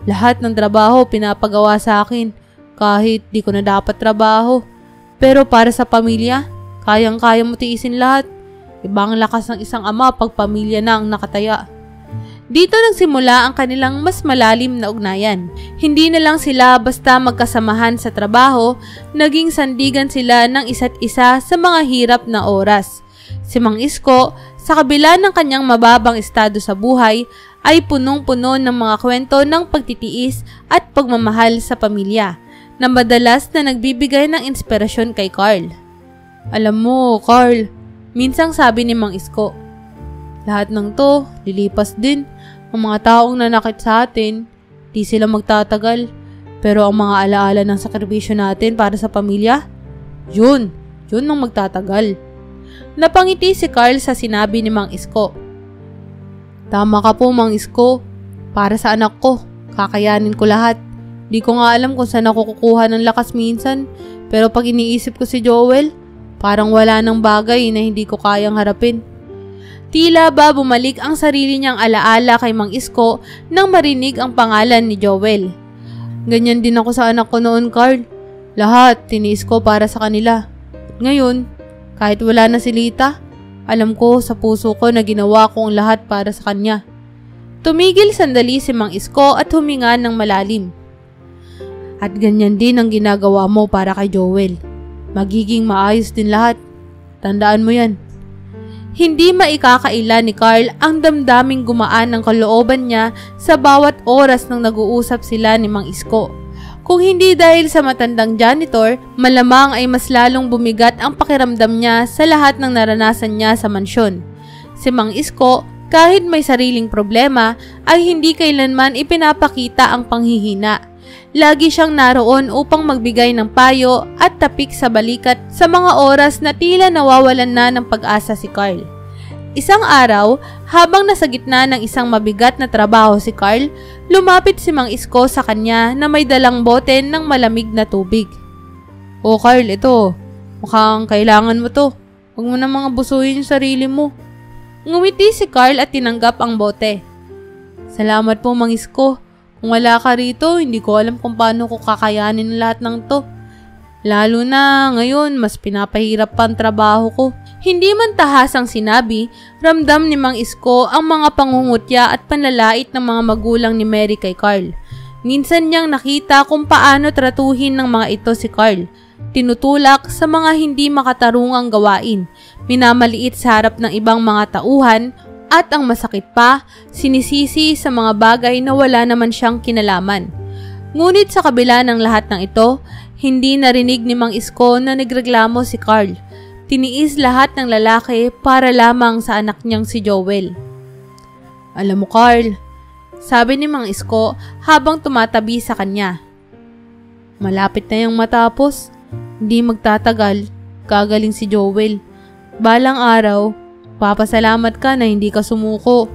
Lahat ng trabaho pinapagawa sa akin kahit di ko na dapat trabaho. Pero para sa pamilya, kayang-kaya mo tiisin lahat. Ibang lakas ng isang ama pag pamilya na ang nakataya. Dito nagsimula ang kanilang mas malalim na ugnayan. Hindi na lang sila basta magkasamahan sa trabaho, naging sandigan sila ng isa't isa sa mga hirap na oras. Si Mang Isko, sa kabila ng kanyang mababang estado sa buhay, ay punong-puno ng mga kwento ng pagtitiis at pagmamahal sa pamilya, na madalas na nagbibigay ng inspirasyon kay Carl. Alam mo, Carl, minsang sabi ni Mang Isko, lahat ng to, lilipas din. Ang mga taong nanakit sa atin, di sila magtatagal. Pero ang mga alaala ng sakripisyo natin para sa pamilya, yun ang magtatagal. Napangiti si Carl sa sinabi ni Mang Isko. Tama ka po, Mang Isko. Para sa anak ko, kakayanin ko lahat. Di ko nga alam kung saan ako kukuha ng lakas minsan. Pero pag iniisip ko si Joel, parang wala nang bagay na hindi ko kayang harapin. Tila ba bumalik ang sarili niyang alaala kay Mang Isko nang marinig ang pangalan ni Joel. Ganyan din ako sa anak ko noon, Carl. Lahat, tiniis ko para sa kanila. Ngayon, kahit wala na si Lita, alam ko sa puso ko na ginawa ko ang lahat para sa kanya. Tumigil sandali si Mang Isko at huminga ng malalim. At ganyan din ang ginagawa mo para kay Joel. Magiging maayos din lahat. Tandaan mo yan. Hindi maikakaila ni Carl ang damdaming gumaan ng kalooban niya sa bawat oras nang nag-uusap sila ni Mang Isko. Kung hindi dahil sa matandang janitor, malamang ay mas lalong bumigat ang pakiramdam niya sa lahat ng naranasan niya sa mansyon. Si Mang Isko, kahit may sariling problema, ay hindi kailanman ipinapakita ang panghihina. Lagi siyang naroon upang magbigay ng payo at tapik sa balikat sa mga oras na tila nawawalan na ng pag-asa si Carl. Isang araw, habang nasa gitna ng isang mabigat na trabaho si Carl, lumapit si Mang Isko sa kanya na may dalang bote ng malamig na tubig. "O Carl, ito. Mukhang kailangan mo to. Huwag mo na mga busuhin yung sarili mo." Ngumiti si Carl at tinanggap ang bote. "Salamat po, Mang Isko. Kung wala ka rito, hindi ko alam kung paano ko kakayanin lahat ng to. Lalo na ngayon, mas pinapahirap pa ang trabaho ko." Hindi man tahasang sinabi, ramdam ni Mang Isko ang mga pangungutya at panlalait ng mga magulang ni Mary kay Carl. Minsan niyang nakita kung paano tratuhin ng mga ito si Carl. Tinutulak sa mga hindi makatarungang gawain, minamaliit sa harap ng ibang mga tauhan, at ang masakit pa, sinisisi sa mga bagay na wala naman siyang kinalaman. Ngunit sa kabila ng lahat ng ito, hindi narinig ni Mang Isko na nagreklamo si Carl. Tiniis lahat ng lalaki para lamang sa anak niyang si Joel. "Alam mo, Carl," sabi ni Mang Isko habang tumatabi sa kanya, "malapit na yung matapos. Hindi magtatagal, gagaling si Joel. Balang araw, papasalamat ka na hindi ka sumuko.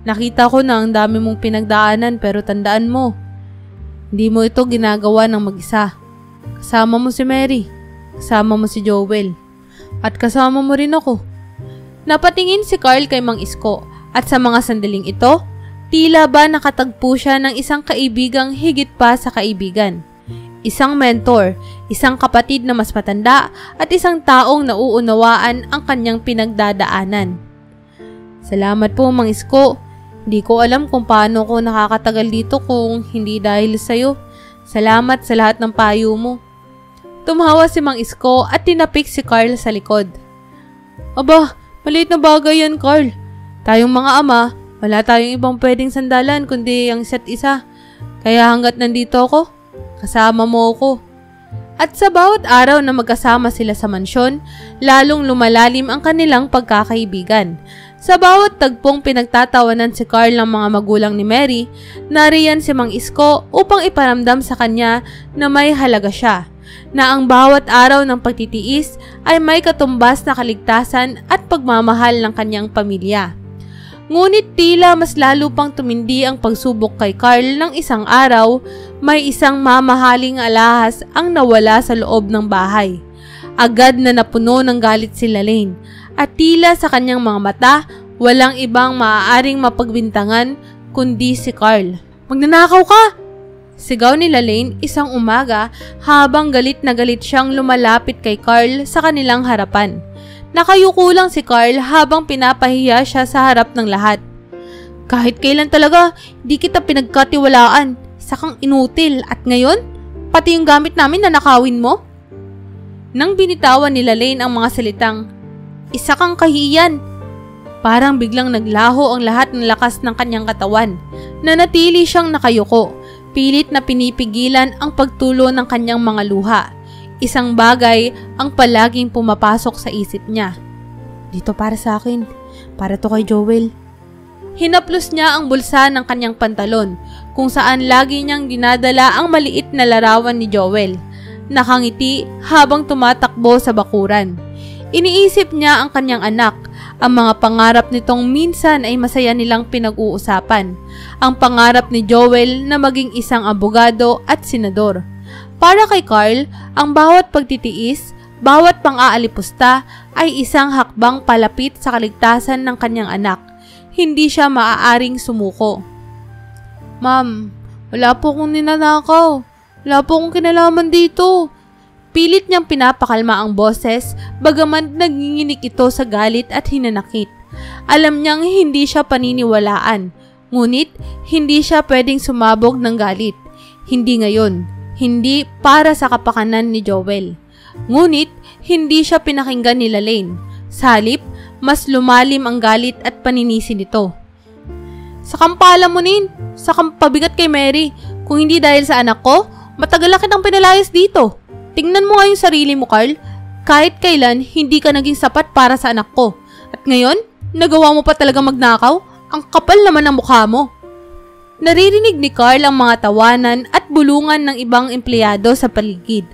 Nakita ko na ang dami mong pinagdaanan, pero tandaan mo, hindi mo ito ginagawa ng mag-isa. Kasama mo si Mary, kasama mo si Joel, at kasama mo rin ako." Napatingin si Carl kay Mang Isko, at sa mga sandaling ito, tila ba nakatagpo siya ng isang kaibigang higit pa sa kaibigan. Isang mentor, isang kapatid na mas matanda, at isang taong nauunawaan ang kanyang pinagdadaanan. "Salamat po, Mang Isko. Hindi ko alam kung paano ko nakakatagal dito kung hindi dahil sa'yo. Salamat sa lahat ng payo mo." Tumawa si Mang Isko at tinapik si Carl sa likod. "Aba, maliit na bagay yan, Carl. Tayong mga ama, wala tayong ibang pwedeng sandalan kundi ang isa't isa. Kaya hanggat nandito ako, kasama mo ako." At sa bawat araw na magkasama sila sa mansyon, lalong lumalalim ang kanilang pagkakaibigan. Sa bawat tagpong pinagtatawanan si Carl ng mga magulang ni Mary, nariyan si Mang Isko upang iparamdam sa kanya na may halaga siya, na ang bawat araw ng pagtitiis ay may katumbas na kaligtasan at pagmamahal ng kanyang pamilya. Ngunit tila mas lalo pang tumindi ang pagsubok kay Carl ng isang araw, may isang mamahaling alahas ang nawala sa loob ng bahay. Agad na napuno ng galit si Lalaine, at tila sa kanyang mga mata, walang ibang maaaring mapagbintangan kundi si Carl. "Magnanakaw ka!" sigaw ni Lalaine isang umaga habang galit na galit siyang lumalapit kay Carl sa kanilang harapan. Nakayuko lang si Carl habang pinapahiya siya sa harap ng lahat. "Kahit kailan talaga, di kita pinagkatiwalaan. Isa kang inutil, at ngayon, pati yung gamit namin na nakawin mo?" Nang binitawan ni Lalaine ang mga salitang, "Isa kang kahiyan," parang biglang naglaho ang lahat ng lakas ng kanyang katawan. Nanatili siyang nakayuko, pilit na pinipigilan ang pagtulo ng kanyang mga luha. Isang bagay ang palaging pumapasok sa isip niya. "Dito para sa akin, para to kay Joel." Hinaplos niya ang bulsa ng kanyang pantalon, kung saan lagi niyang dinadala ang maliit na larawan ni Joel. Nakangiti habang tumatakbo sa bakuran. Iniisip niya ang kanyang anak, ang mga pangarap nitong minsan ay masaya nilang pinag-uusapan. Ang pangarap ni Joel na maging isang abogado at senador. Para kay Carl, ang bawat pagtitiis, bawat pang-aalipusta ay isang hakbang palapit sa kaligtasan ng kanyang anak. Hindi siya maaaring sumuko. "Ma'am, wala po akong ninanakaw. Wala po akong kinalaman dito." Pilit niyang pinapakalma ang boses, bagaman naginginig ito sa galit at hinanakit. Alam niyang hindi siya paniniwalaan, ngunit hindi siya pwedeng sumabog ng galit. Hindi ngayon, hindi para sa kapakanan ni Joel. Ngunit, hindi siya pinakinggan ni Lane. Sa halip, mas lumalim ang galit at paninisi nito. Sakang palamunin, sakang pabigat kay Mary. Kung hindi dahil sa anak ko, matagal na kitang pinalayas dito. Tingnan mo nga yung sarili mo, Carl. Kahit kailan, hindi ka naging sapat para sa anak ko. At ngayon, nagawa mo pa talaga magnakaw? Ang kapal naman ng mukha mo. Naririnig ni Carl ang mga tawanan at bulungan ng ibang empleyado sa paligid.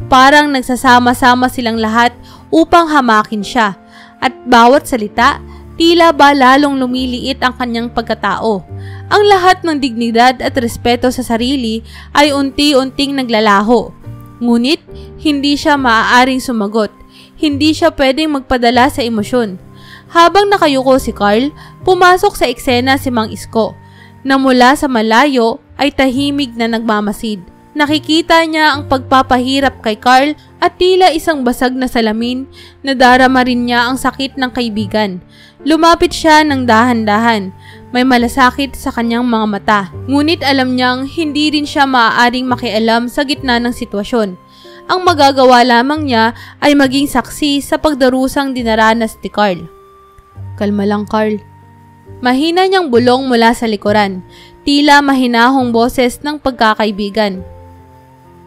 Parang nagsasama-sama silang lahat upang hamakin siya. At bawat salita, tila ba lalong lumiliit ang kanyang pagkatao. Ang lahat ng dignidad at respeto sa sarili ay unti-unting naglalaho. Ngunit, hindi siya maaaring sumagot. Hindi siya pwedeng magpadala sa emosyon. Habang nakayuko si Carl, pumasok sa eksena si Mang Isko, na mula sa malayo ay tahimik na nagmamasid. Nakikita niya ang pagpapahirap kay Carl at tila isang basag na salamin na darama rin niya ang sakit ng kaibigan. Lumapit siya ng dahan-dahan. May malasakit sa kanyang mga mata. Ngunit alam niyang hindi rin siya maaaring makialam sa gitna ng sitwasyon. Ang magagawa lamang niya ay maging saksi sa pagdarusang dinaranas ni Carl. Kalma lang, Carl. Mahina niyang bulong mula sa likuran. Tila mahinahong boses ng pagkakaibigan.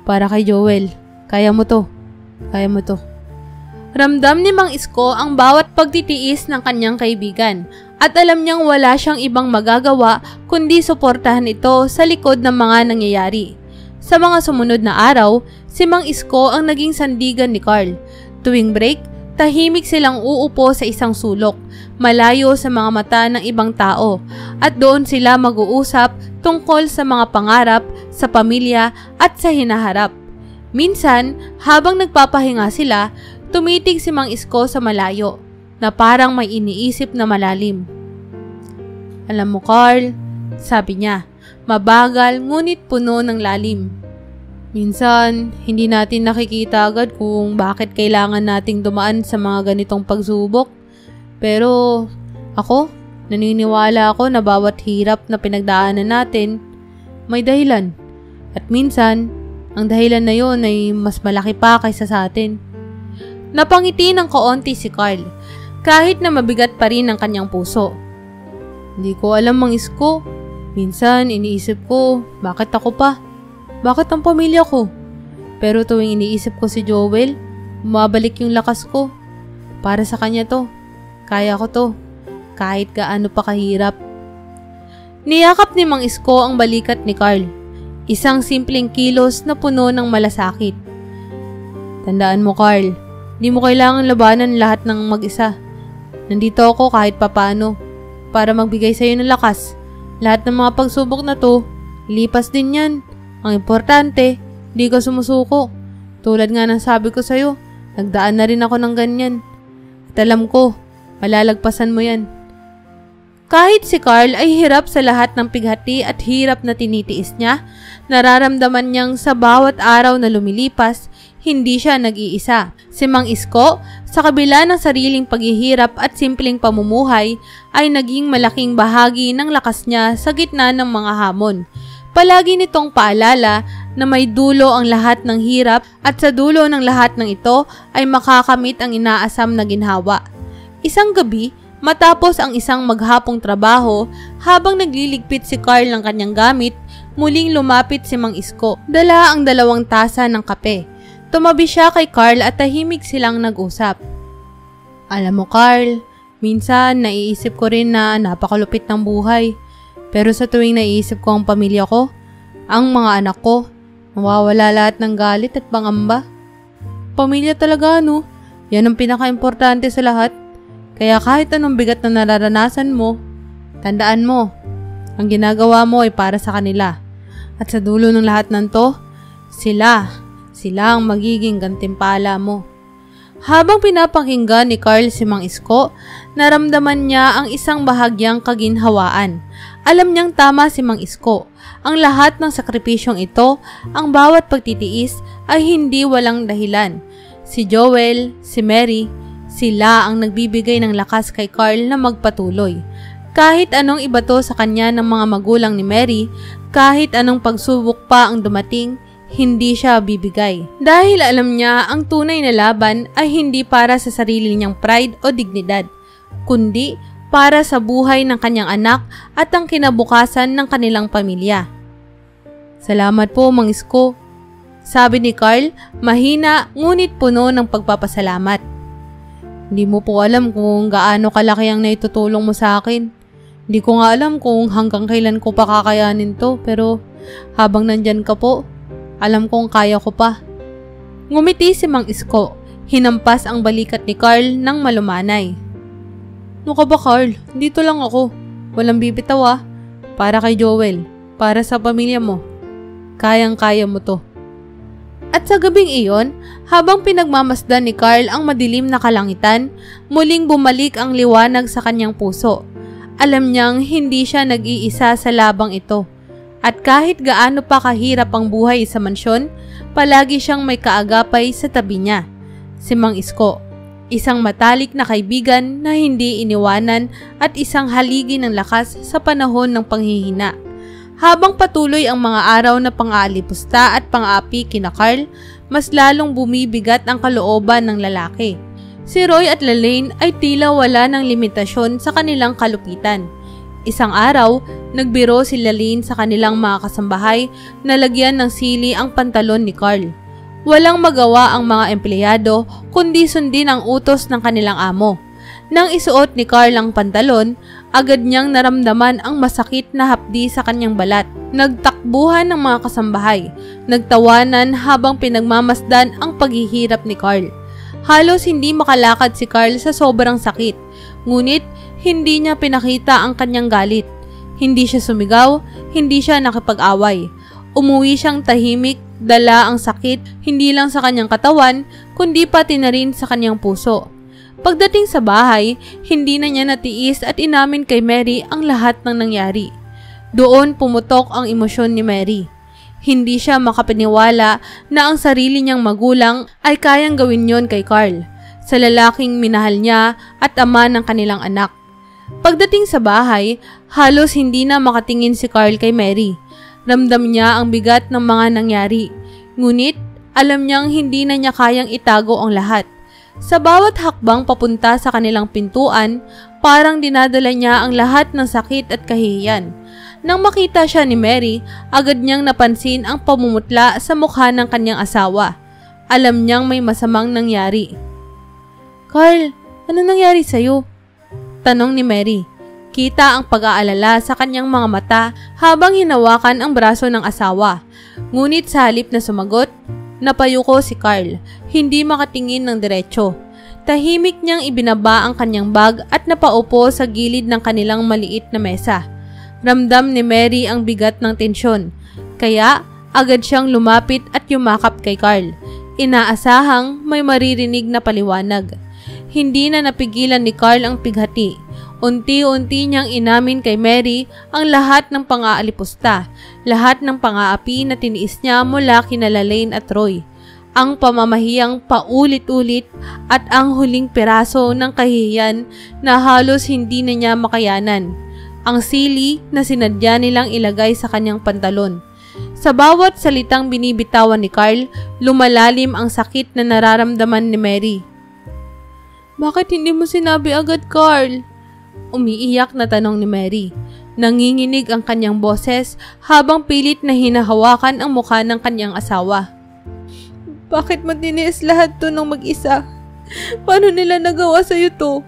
Para kay Joel. Kaya mo to. Kaya mo to. Ramdam ni Mang Isko ang bawat pagtitiis ng kanyang kaibigan at alam niyang wala siyang ibang magagawa kundi suportahan ito sa likod ng mga nangyayari. Sa mga sumunod na araw, si Mang Isko ang naging sandigan ni Carl. Tuwing break, tahimik silang uupo sa isang sulok, malayo sa mga mata ng ibang tao, at doon sila mag-uusap tungkol sa mga pangarap, sa pamilya at sa hinaharap. Minsan, habang nagpapahinga sila, tumitig si Mang Isko sa malayo, na parang may iniisip na malalim. Alam mo, Carl, sabi niya, mabagal ngunit puno ng lalim. Minsan, hindi natin nakikita agad kung bakit kailangan nating dumaan sa mga ganitong pagsubok. Pero ako, naniniwala ako na bawat hirap na pinagdaanan natin, may dahilan. At minsan, ang dahilan na yon ay mas malaki pa kaysa sa atin. Napangiti ng kaunti si Carl, kahit na mabigat pa rin ang kanyang puso. Hindi ko alam, Mang Isko. Minsan, iniisip ko, bakit ako pa? Bakit ang pamilya ko? Pero tuwing iniisip ko si Joel, bumabalik yung lakas ko. Para sa kanya to. Kaya ko to. Kahit gaano pa kahirap. Niyakap ni Mang Isko ang balikat ni Carl. Isang simpleng kilos na puno ng malasakit. Tandaan mo, Carl, di mo kailangan labanan lahat ng mag-isa. Nandito ako kahit papano para magbigay sa'yo ng lakas. Lahat ng mga pagsubok na to, lipas din yan. Ang importante, di ka sumusuko. Tulad nga ng sabi ko sa'yo, nagdaan na rin ako ng ganyan. At alam ko, malalagpasan mo yan. Kahit si Carl ay hirap sa lahat ng pighati at hirap na tinitiis niya, nararamdaman niyang sa bawat araw na lumilipas, hindi siya nag-iisa. Si Mang Isko, sa kabila ng sariling paghihirap at simpleng pamumuhay, ay naging malaking bahagi ng lakas niya sa gitna ng mga hamon. Palagi nitong paalala na may dulo ang lahat ng hirap at sa dulo ng lahat ng ito ay makakamit ang inaasam na ginhawa. Isang gabi, matapos ang isang maghapong trabaho, habang nagliligpit si Carl ng kanyang gamit, muling lumapit si Mang Isko. Dala ang 2 tasa ng kape. Tumabi siya kay Carl at tahimik silang nag-usap. Alam mo, Carl, minsan naiisip ko rin na napakalupit ng buhay. Pero sa tuwing naiisip ko ang pamilya ko, ang mga anak ko, mawawala lahat ng galit at pangamba. Pamilya talaga, no? Yan ang pinaka-importante sa lahat. Kaya kahit anong bigat na nararanasan mo, tandaan mo, ang ginagawa mo ay para sa kanila. At sa dulo ng lahat ng to, sila ang magiging gantimpala mo. Habang pinapakinggan ni Carl si Mang Isko, naramdaman niya ang isang bahagyang kaginhawaan. Alam niyang tama si Mang Isko. Ang lahat ng sakripisyong ito, ang bawat pagtitiis ay hindi walang dahilan. Si Joel, si Mary, sila ang nagbibigay ng lakas kay Carl na magpatuloy. Kahit anong ibato sa kanya ng mga magulang ni Mary, kahit anong pagsubok pa ang dumating, hindi siya bibigay. Dahil alam niya ang tunay na laban ay hindi para sa sarili niyang pride o dignidad, kundi para sa buhay ng kanyang anak at ang kinabukasan ng kanilang pamilya. Salamat po, Mang Isko, sabi ni Carl, mahina ngunit puno ng pagpapasalamat. Hindi mo po alam kung gaano kalaki ang naitutulong mo sa akin. Hindi ko nga alam kung hanggang kailan ko pa kakayanin to, pero habang nandyan ka po, alam kong kaya ko pa. Ngumiti si Mang Isko, hinampas ang balikat ni Carl ng malumanay. Ano ka ba, Carl? Dito lang ako. Walang bibitaw ah. Para kay Joel, para sa pamilya mo. Kayang-kaya mo to. At sa gabing iyon, habang pinagmamasdan ni Carl ang madilim na kalangitan, muling bumalik ang liwanag sa kanyang puso. Alam niyang hindi siya nag-iisa sa labang ito. At kahit gaano pa kahirap ang buhay sa mansyon, palagi siyang may kaagapay sa tabi niya. Si Mang Isko, isang matalik na kaibigan na hindi iniwanan at isang haligi ng lakas sa panahon ng panghihina. Habang patuloy ang mga araw na pang-aalipusta at pang-aapi kina Carl, mas lalong bumibigat ang kalooban ng lalaki. Si Roy at Lalaine ay tila wala ng limitasyon sa kanilang kalupitan. Isang araw, nagbiro si Lalaine sa kanilang mga kasambahay na lagyan ng sili ang pantalon ni Carl. Walang magawa ang mga empleyado kundi sundin ang utos ng kanilang amo. Nang isuot ni Carl ang pantalon, agad niyang naramdaman ang masakit na hapdi sa kanyang balat. Nagtakbuhan ng mga kasambahay, nagtawanan habang pinagmamasdan ang paghihirap ni Carl. Halos hindi makalakad si Carl sa sobrang sakit, ngunit hindi niya pinakita ang kanyang galit. Hindi siya sumigaw, hindi siya nakipag-away. Umuwi siyang tahimik, dala ang sakit hindi lang sa kanyang katawan, kundi pati na rin sa kanyang puso. Pagdating sa bahay, hindi na niya natiis at inamin kay Mary ang lahat ng nangyari. Doon pumutok ang emosyon ni Mary. Hindi siya makapaniwala na ang sarili niyang magulang ay kayang gawin yon kay Carl, sa lalaking minahal niya at ama ng kanilang anak. Pagdating sa bahay, halos hindi na makatingin si Carl kay Mary. Ramdam niya ang bigat ng mga nangyari. Ngunit, alam niyang hindi na niya kayang itago ang lahat. Sa bawat hakbang papunta sa kanilang pintuan, parang dinadala niya ang lahat ng sakit at kahihiyan. Nang makita siya ni Mary, agad niyang napansin ang pamumutla sa mukha ng kanyang asawa. Alam niyang may masamang nangyari. Carl, ano nangyari sa'yo? Tanong ni Mary. Kita ang pag-aalala sa kanyang mga mata habang hinawakan ang braso ng asawa. Ngunit sa halip na sumagot, napayuko si Carl, hindi makatingin ng diretsyo. Tahimik niyang ibinaba ang kanyang bag at napaupo sa gilid ng kanilang maliit na mesa. Ramdam ni Mary ang bigat ng tensyon, kaya agad siyang lumapit at yumakap kay Carl. Inaasahang may maririnig na paliwanag. Hindi na napigilan ni Carl ang pighati. Unti-unti niyang inamin kay Mary ang lahat ng pang-aalipusta, lahat ng pang-aapi na tiniis niya mula kina Lalaine at Roy, ang pamamahiyang paulit-ulit at ang huling piraso ng kahihiyan na halos hindi na niya makayanan, ang sili na sinadya nilang ilagay sa kanyang pantalon. Sa bawat salitang binibitawan ni Carl, lumalalim ang sakit na nararamdaman ni Mary. Bakit hindi mo sinabi agad, Carl? Umiiyak na tanong ni Mary. Nanginginig ang kanyang boses habang pilit na hinahawakan ang mukha ng kanyang asawa. Bakit mo tiniis lahat to ng mag-isa? Paano nila nagawa sa'yo to?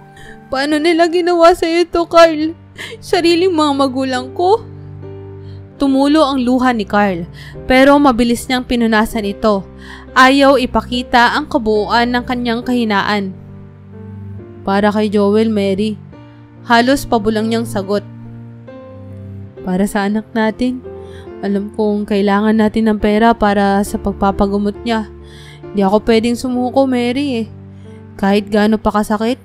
Paano nila ginawa sa'yo to, Carl? Sariling mga magulang ko? Tumulo ang luha ni Carl, pero mabilis niyang pinunasan ito. Ayaw ipakita ang kabuuan ng kanyang kahinaan. Para kay Joel, Mary. Halos pabulang niyang sagot. Para sa anak natin. Alam kong kailangan natin ng pera para sa pagpapagumot niya. Di ako pwedeng sumuko, Mary eh. Kahit gaano pa kasakit,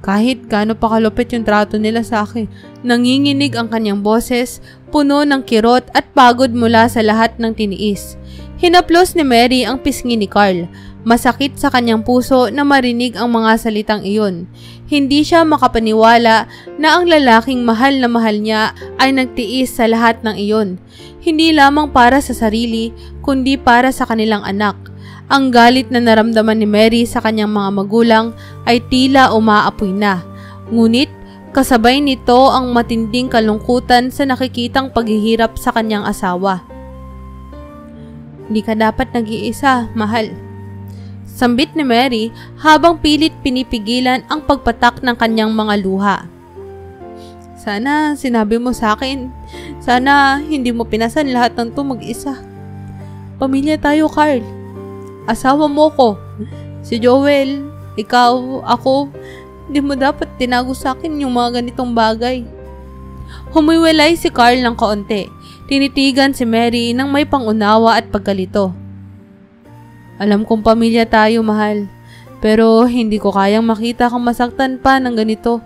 kahit gaano pa kalupit yung trato nila sa akin. Nanginginig ang kanyang boses, puno ng kirot at pagod mula sa lahat ng tiniis. Hinaplos ni Mary ang pisngi ni Carl. Masakit sa kanyang puso na marinig ang mga salitang iyon. Hindi siya makapaniwala na ang lalaking mahal niya ay nagtiis sa lahat ng iyon. Hindi lamang para sa sarili, kundi para sa kanilang anak. Ang galit na naramdaman ni Mary sa kanyang mga magulang ay tila umaapoy na. Ngunit kasabay nito ang matinding kalungkutan sa nakikitang paghihirap sa kanyang asawa. "Hindi ka dapat nag-iisa, mahal," sambit ni Mary habang pilit pinipigilan ang pagpatak ng kanyang mga luha. "Sana sinabi mo sa akin. Sana hindi mo pinasan lahat ng to mag-isa. Pamilya tayo, Carl. Asawa mo ko. Si Joel, ikaw, ako. Hindi mo dapat tinago sa akin yung mga ganitong bagay." Humiwalay si Carl ng kaunti. Tinitigan si Mary ng may pangunawa at pagkalito. "Alam kong pamilya tayo, mahal. Pero hindi ko kayang makita kang masaktan pa ng ganito.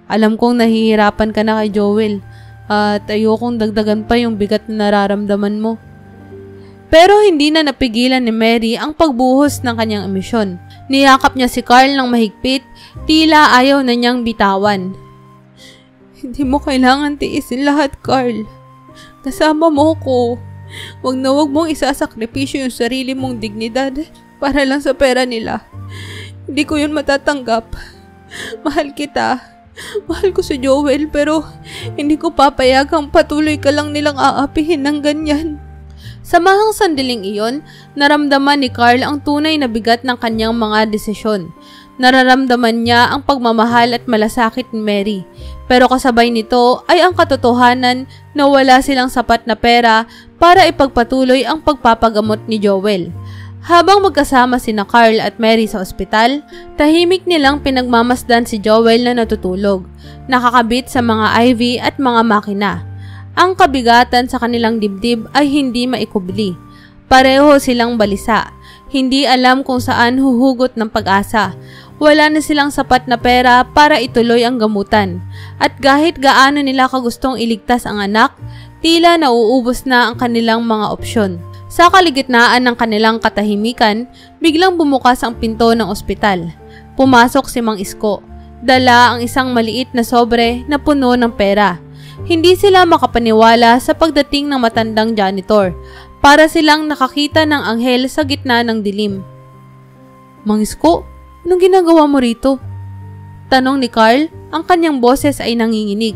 Alam kong nahihirapan ka na kay Joel at ayokong dagdagan pa yung bigat na nararamdaman mo." Pero hindi na napigilan ni Mary ang pagbuhos ng kanyang emosyon. Niyakap niya si Carl ng mahigpit, tila ayaw na niyang bitawan. "Hindi mo kailangan tiisin lahat, Carl. Kasama mo ko. Wag na wag mong isasakripisyo yung sarili mong dignidad para lang sa pera nila. Hindi ko yun matatanggap. Mahal kita. Mahal ko si Joel, pero hindi ko papayagang patuloy ka lang nilang aapihin ng ganyan." Sa mahang sandaling iyon, naramdaman ni Carl ang tunay na bigat ng kanyang mga desisyon. Nararamdaman niya ang pagmamahal at malasakit ni Mary. Pero kasabay nito ay ang katotohanan na wala silang sapat na pera para ipagpatuloy ang pagpapagamot ni Joel. Habang magkasama sina Carl at Mary sa ospital, tahimik nilang pinagmamasdan si Joel na natutulog, nakakabit sa mga IV at mga makina. Ang kabigatan sa kanilang dibdib ay hindi maikubli. Pareho silang balisa. Hindi alam kung saan huhugot ng pag-asa. Wala na silang sapat na pera para ituloy ang gamutan. At kahit gaano nila kagustong iligtas ang anak, tila nauubos na ang kanilang mga opsyon. Sa kaligitnaan ng kanilang katahimikan, biglang bumukas ang pinto ng ospital. Pumasok si Mang Isko. Dala ang isang maliit na sobre na puno ng pera. Hindi sila makapaniwala sa pagdating ng matandang janitor. Para silang nakakita ng anghel sa gitna ng dilim. "Mang Isko, anong ginagawa mo rito?" tanong ni Carl. Ang kanyang boses ay nanginginig.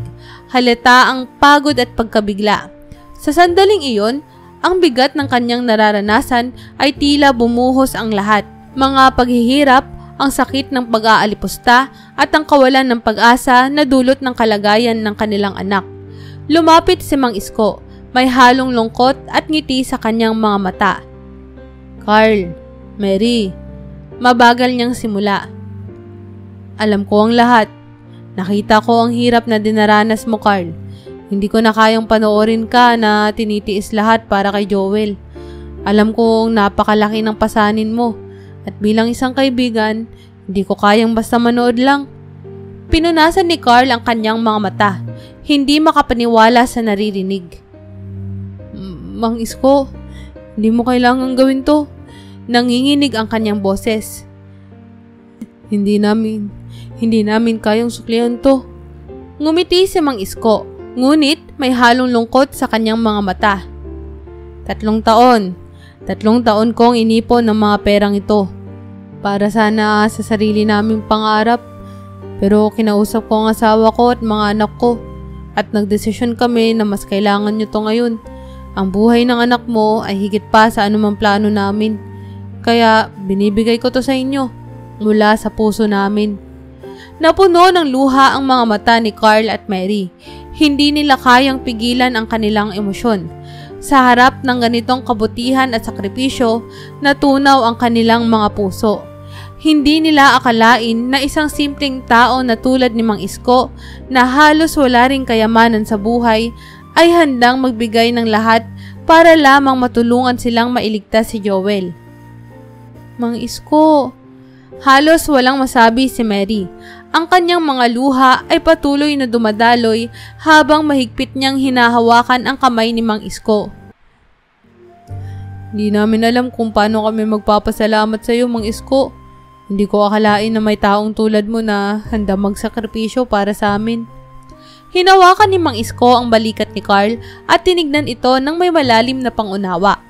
Halata ang pagod at pagkabigla. Sa sandaling iyon, ang bigat ng kanyang nararanasan ay tila bumuhos ang lahat. Mga paghihirap, ang sakit ng pag-aalipusta at ang kawalan ng pag-asa na dulot ng kalagayan ng kanilang anak. Lumapit si Mang Isko, may halong lungkot at ngiti sa kanyang mga mata. "Carl, Mary," mabagal niyang simula. "Alam ko ang lahat. Nakita ko ang hirap na dinaranas mo, Carl. Hindi ko na kayang panoorin ka na tinitiis lahat para kay Joel. Alam kong napakalaki ng pasanin mo at bilang isang kaibigan, hindi ko kayang basta manood lang." Pinunasan ni Carl ang kanyang mga mata, hindi makapaniwala sa naririnig. "Mang Isko, hindi mo kailangang gawin to." Nanginginig ang kanyang boses. Hindi namin kayang suklihan to." Ngumiti si Mang Isko, ngunit may halong lungkot sa kanyang mga mata. Tatlong taon kong inipon ng mga perang ito. Para sana sa sarili naming pangarap. Pero kinausap ko ang asawa ko at mga anak ko. At nagdesisyon kami na mas kailangan nyo to ngayon. Ang buhay ng anak mo ay higit pa sa anumang plano namin. Kaya binibigay ko to sa inyo mula sa puso namin." Napuno ng luha ang mga mata ni Carl at Mary. Hindi nila kayang pigilan ang kanilang emosyon. Sa harap ng ganitong kabutihan at sakripisyo, natunaw ang kanilang mga puso. Hindi nila akalain na isang simpleng tao na tulad ni Mang Isko na halos wala ring kayamanan sa buhay ay handang magbigay ng lahat para lamang matulungan silang mailigtas si Joel. "Mang Isko," halos walang masabi si Mary. Ang kanyang mga luha ay patuloy na dumadaloy habang mahigpit niyang hinahawakan ang kamay ni Mang Isko. "Hindi namin alam kung paano kami magpapasalamat sa iyo, Mang Isko. Hindi ko akalain na may taong tulad mo na handa magsakripisyo para sa amin." Hinawakan ni Mang Isko ang balikat ni Carl at tinignan ito ng may malalim na pangunawa.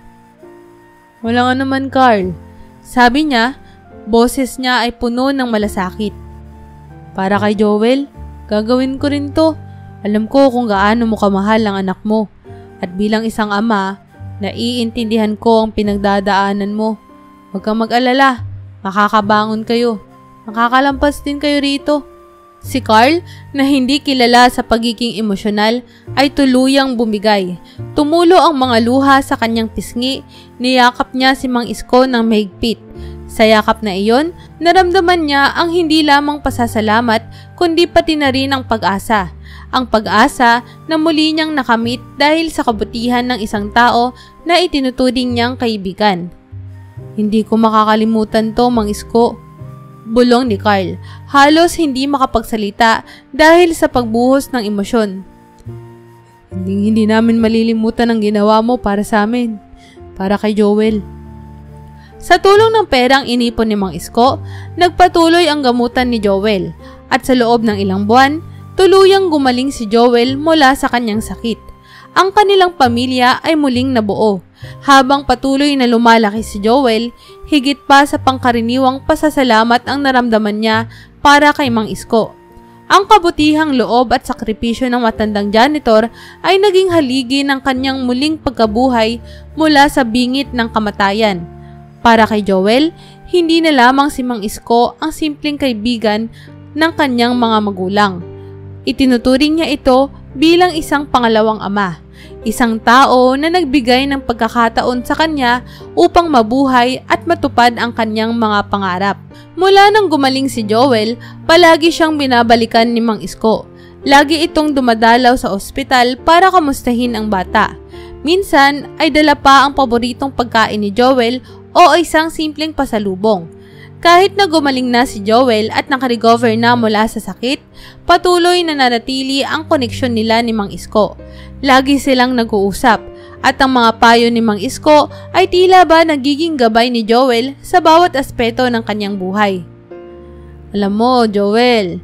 Wala nga naman, Carl. Sabi niya, boses niya ay puno ng malasakit. Para kay Joel, gagawin ko rin to. Alam ko kung gaano mo kamahal ang anak mo. At bilang isang ama, naiintindihan ko ang pinagdadaanan mo. Huwag kang mag-alala, makakabangon kayo. Makakalampas din kayo rito. Si Carl, na hindi kilala sa pagiging emosyonal, ay tuluyang bumigay. Tumulo ang mga luha sa kanyang pisngi, niyakap niya si Mang Isko ng mahigpit. Sa yakap na iyon, naramdaman niya ang hindi lamang pasasalamat, kundi pati na rin ang pag-asa. Ang pag-asa na muli niyang nakamit dahil sa kabutihan ng isang tao na itinuturing niyang kaibigan. Hindi ko makakalimutan to, Mang Isko. Bulong ni Carl, halos hindi makapagsalita dahil sa pagbuhos ng emosyon. Hindi namin malilimutan ang ginawa mo para sa amin, para kay Joel. Sa tulong ng perang inipon ni Mang Isko, nagpatuloy ang gamutan ni Joel at sa loob ng ilang buwan, tuluyang gumaling si Joel mula sa kanyang sakit. Ang kanilang pamilya ay muling nabuo. Habang patuloy na lumalaki si Joel, higit pa sa pangkaraniwang pasasalamat ang naramdaman niya para kay Mang Isko. Ang kabutihang loob at sakripisyo ng matandang janitor ay naging haligi ng kanyang muling pagkabuhay mula sa bingit ng kamatayan. Para kay Joel, hindi na lamang si Mang Isko ang simpleng kaibigan ng kanyang mga magulang. Itinuturing niya ito bilang isang pangalawang ama. Isang tao na nagbigay ng pagkakataon sa kanya upang mabuhay at matupad ang kanyang mga pangarap. Mula nang gumaling si Joel, palagi siyang binabalikan ni Mang Isko. Lagi itong dumadalaw sa ospital para kamustahin ang bata. Minsan ay dala pa ang paboritong pagkain ni Joel o isang simpleng pasalubong. Kahit na gumaling na si Joel at nakarecover na mula sa sakit, patuloy na nanatili ang koneksyon nila ni Mang Isko. Lagi silang nag-uusap at ang mga payo ni Mang Isko ay tila ba nagiging gabay ni Joel sa bawat aspeto ng kanyang buhay. Alam mo, Joel,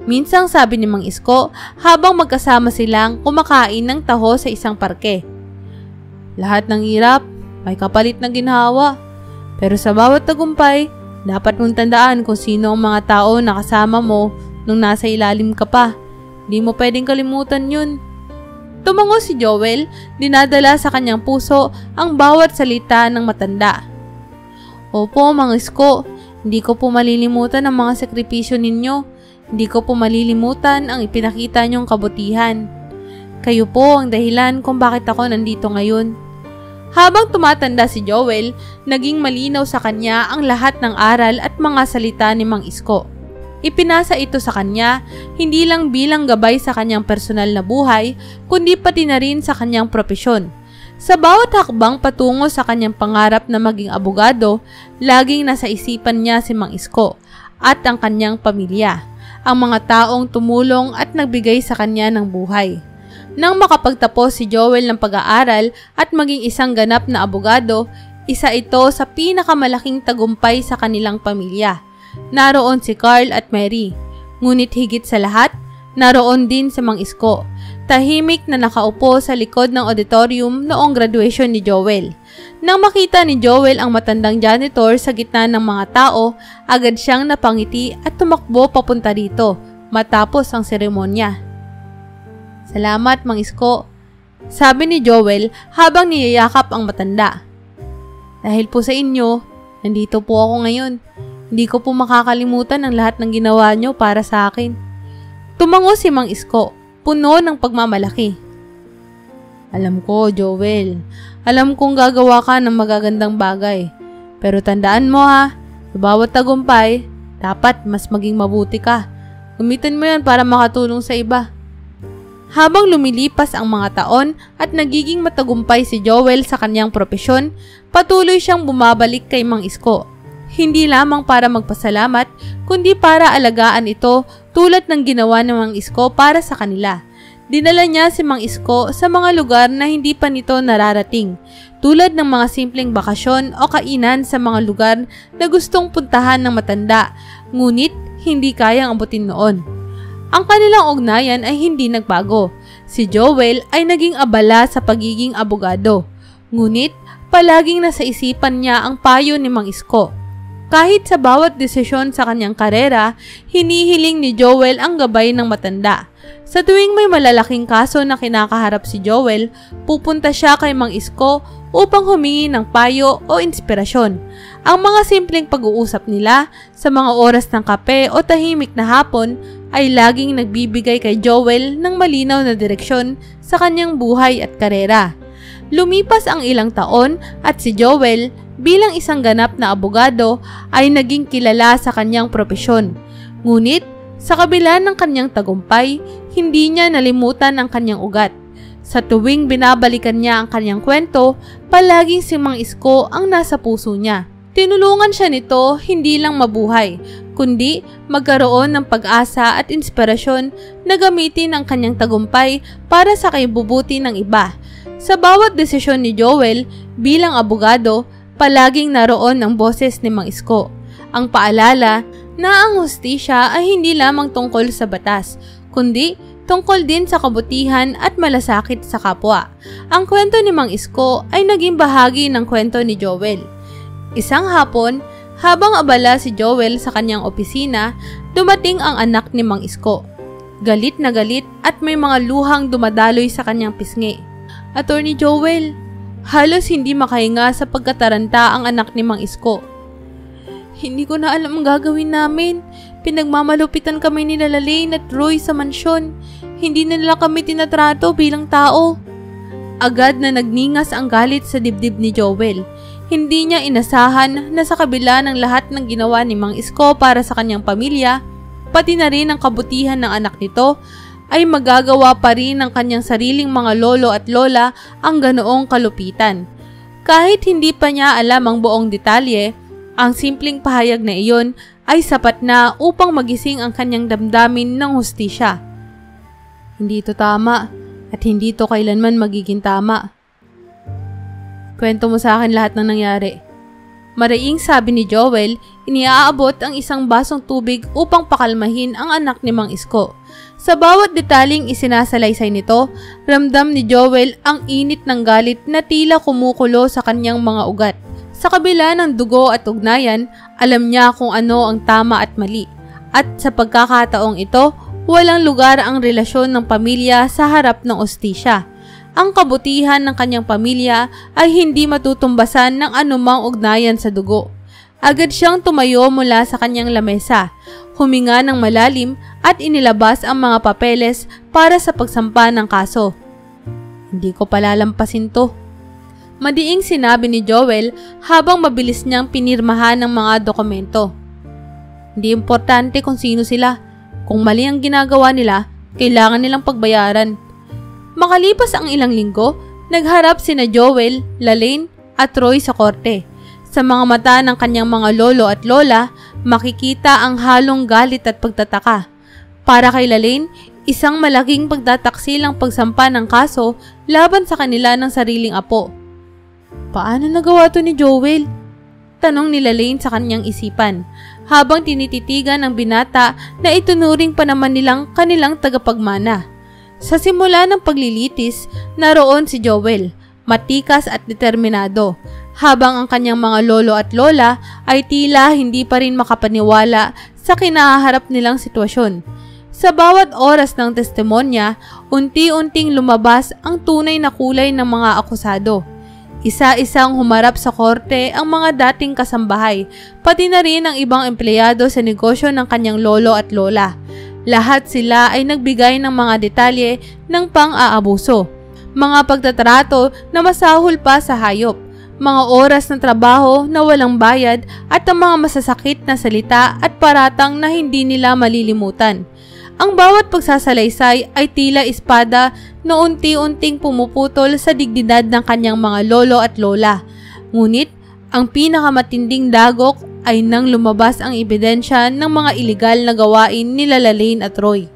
minsang sabi ni Mang Isko habang magkasama silang kumakain ng taho sa isang parke. Lahat ng hirap may kapalit na ginhawa, pero sa bawat tagumpay, dapat mong tandaan kung sino ang mga tao na kasama mo nung nasa ilalim ka pa. Di mo pwedeng kalimutan yun. Tumango si Joel, dinadala sa kanyang puso ang bawat salita ng matanda. Opo, Mang Isko, hindi ko po malilimutan ang mga sakripisyo ninyo. Hindi ko po malilimutan ang ipinakita niyong kabutihan. Kayo po ang dahilan kung bakit ako nandito ngayon. Habang tumatanda si Joel, naging malinaw sa kanya ang lahat ng aral at mga salita ni Mang Isko. Ipinasa ito sa kanya, hindi lang bilang gabay sa kanyang personal na buhay, kundi pati na rin sa kanyang propesyon. Sa bawat hakbang patungo sa kanyang pangarap na maging abogado, laging nasa isipan niya si Mang Isko at ang kanyang pamilya, ang mga taong tumulong at nagbigay sa kanya ng buhay. Nang makapagtapos si Joel ng pag-aaral at maging isang ganap na abogado, isa ito sa pinakamalaking tagumpay sa kanilang pamilya. Naroon si Carl at Mary. Ngunit higit sa lahat, naroon din si Mang Isko. Tahimik na nakaupo sa likod ng auditorium noong graduation ni Joel. Nang makita ni Joel ang matandang janitor sa gitna ng mga tao, agad siyang napangiti at tumakbo papunta rito matapos ang seremonya. Salamat, Mang Isko, sabi ni Joel habang niyayakap ang matanda. Dahil po sa inyo, nandito po ako ngayon. Hindi ko po makakalimutan ang lahat ng ginawa nyo para sa akin. Tumango si Mang Isko, puno ng pagmamalaki. Alam ko, Joel. Alam kong gagawa ka ng magagandang bagay. Pero tandaan mo ha, sa bawat tagumpay, dapat mas maging mabuti ka. Gamitin mo yan para makatulong sa iba. Habang lumilipas ang mga taon at nagiging matagumpay si Joel sa kanyang propesyon, patuloy siyang bumabalik kay Mang Isko. Hindi lamang para magpasalamat, kundi para alagaan ito tulad ng ginawa ng Mang Isko para sa kanila. Dinala niya si Mang Isko sa mga lugar na hindi pa nito nararating, tulad ng mga simpleng bakasyon o kainan sa mga lugar na gustong puntahan ng matanda, ngunit hindi kayang abutin noon. Ang kanilang ugnayan ay hindi nagbago. Si Joel ay naging abala sa pagiging abogado, ngunit palaging nasa isipan niya ang payo ni Mang Isko. Kahit sa bawat desisyon sa kanyang karera, hinihiling ni Joel ang gabay ng matanda. Sa tuwing may malalaking kaso na kinakaharap si Joel, pupunta siya kay Mang Isko upang humingi ng payo o inspirasyon. Ang mga simpleng pag-uusap nila sa mga oras ng kape o tahimik na hapon ay laging nagbibigay kay Joel ng malinaw na direksyon sa kanyang buhay at karera. Lumipas ang ilang taon at si Joel bilang isang ganap na abogado ay naging kilala sa kanyang propesyon. Ngunit sa kabila ng kanyang tagumpay, hindi niya nalimutan ang kanyang ugat. Sa tuwing binabalikan niya ang kanyang kwento, palaging si Mang Isko ang nasa puso niya. Tinulungan siya nito hindi lang mabuhay, kundi magkaroon ng pag-asa at inspirasyon na gamitin ang kanyang tagumpay para sa kaibubuti ng iba. Sa bawat desisyon ni Joel bilang abogado, palaging naroon ang boses ni Mang Isko. Ang paalala na ang hustisya ay hindi lamang tungkol sa batas, kundi tungkol din sa kabutihan at malasakit sa kapwa. Ang kwento ni Mang Isko ay naging bahagi ng kwento ni Joel. Isang hapon, habang abala si Joel sa kanyang opisina, dumating ang anak ni Mang Isko. Galit na galit at may mga luhang dumadaloy sa kanyang pisngi. Attorney Joel, halos hindi makahinga sa pagkataranta ang anak ni Mang Isko. Hindi ko na alam ang gagawin namin. Pinagmamalupitan kami ni Lalaine at Roy sa mansyon. Hindi na nila kami tinatrato bilang tao. Agad na nagningas ang galit sa dibdib ni Joel. Hindi niya inasahan na sa kabila ng lahat ng ginawa ni Mang Isko para sa kanyang pamilya, pati na rin ang kabutihan ng anak nito, ay magagawa pa rin ng kanyang sariling mga lolo at lola ang ganoong kalupitan. Kahit hindi pa niya alam ang buong detalye, ang simpleng pahayag na iyon ay sapat na upang magising ang kanyang damdamin ng hustisya. Hindi ito tama at hindi ito kailanman magiging tama. Kwento mo sa akin lahat ng nangyari. Maraing sabi ni Joel, iniaabot ang isang basong tubig upang pakalmahin ang anak ni Mang Isko. Sa bawat detaling isinasalaysay nito, ramdam ni Joel ang init ng galit na tila kumukulo sa kanyang mga ugat. Sa kabila ng dugo at ugnayan, alam niya kung ano ang tama at mali. At sa pagkakataong ito, walang lugar ang relasyon ng pamilya sa harap ng hustisya. Ang kabutihan ng kanyang pamilya ay hindi matutumbasan ng anumang ugnayan sa dugo. Agad siyang tumayo mula sa kanyang lamesa, huminga ng malalim at inilabas ang mga papeles para sa pagsampa ng kaso. Hindi ko palalampasin to. Madiing sinabi ni Joel habang mabilis niyang pinirmahan ng mga dokumento. Hindi importante kung sino sila. Kung mali ang ginagawa nila, kailangan nilang pagbayaran. Makalipas ang ilang linggo, nagharap sina Joel, Lalaine at Roy sa korte. Sa mga mata ng kanyang mga lolo at lola, makikita ang halong galit at pagtataka. Para kay Lalaine, isang malaking pagtataksil ang pagsampa ng kaso laban sa kanila ng sariling apo. Paano nagawa to ni Joel? Tanong ni Lalaine sa kanyang isipan, habang tinititigan ng binata na itunuring pa naman nilang kanilang tagapagmana. Sa simula ng paglilitis, naroon si Joel, matikas at determinado, habang ang kanyang mga lolo at lola ay tila hindi pa rin makapaniwala sa kinaharap nilang sitwasyon. Sa bawat oras ng testimonya, unti-unting lumabas ang tunay na kulay ng mga akusado. Isa-isang humarap sa korte ang mga dating kasambahay, pati na rin ang ibang empleyado sa negosyo ng kanyang lolo at lola. Lahat sila ay nagbigay ng mga detalye ng pang-aabuso, mga pagtatrato na masahol pa sa hayop, mga oras ng trabaho na walang bayad at ang mga masasakit na salita at paratang na hindi nila malilimutan. Ang bawat pagsasalaysay ay tila espada na unti-unting pumuputol sa dignidad ng kanyang mga lolo at lola. Ngunit, ang pinakamatinding dagok ay nang lumabas ang ebidensya ng mga iligal na gawain ni Lalaine at Roy.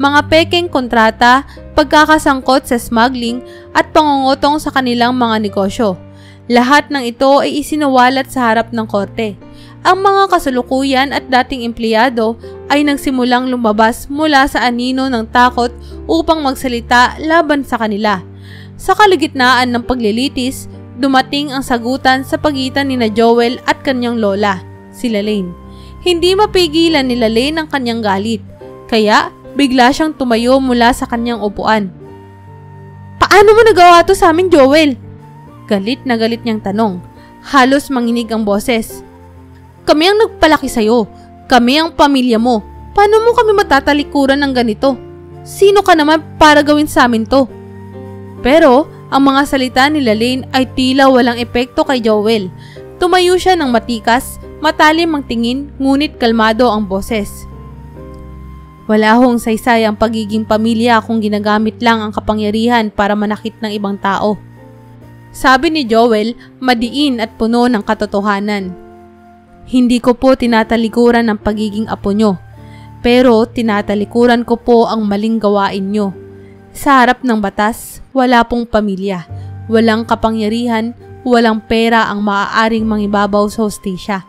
Mga pekeng kontrata, pagkakasangkot sa smuggling at pangungutong sa kanilang mga negosyo. Lahat ng ito ay isinawalat sa harap ng korte. Ang mga kasalukuyan at dating empleyado ay nagsimulang lumabas mula sa anino ng takot upang magsalita laban sa kanila. Sa kalagitnaan ng paglilitis, dumating ang sagutan sa pagitan ni Joel at kanyang lola, si Lalaine. Hindi mapigilan ni Lalaine ang kanyang galit, kaya bigla siyang tumayo mula sa kanyang upuan. "Paano mo nagawa to sa amin, Joel?" Galit na galit niyang tanong. Halos manginig ang boses. "Kami ang nagpalaki sa'yo. Kami ang pamilya mo. Paano mo kami matatalikuran ng ganito? Sino ka naman para gawin sa amin to?" Pero ang mga salita ni Lalaine ay tila walang epekto kay Joel. Tumayo siya ng matikas, matalim ang tingin, ngunit kalmado ang boses. "Wala hong saysay ang pagiging pamilya kung ginagamit lang ang kapangyarihan para manakit ng ibang tao." Sabi ni Joel, madiin at puno ng katotohanan. "Hindi ko po tinatalikuran ang pagiging apo nyo, pero tinatalikuran ko po ang maling gawain nyo. Sa harap ng batas, wala pong pamilya, walang kapangyarihan, walang pera ang maaaring mangibabaw sa hustisya."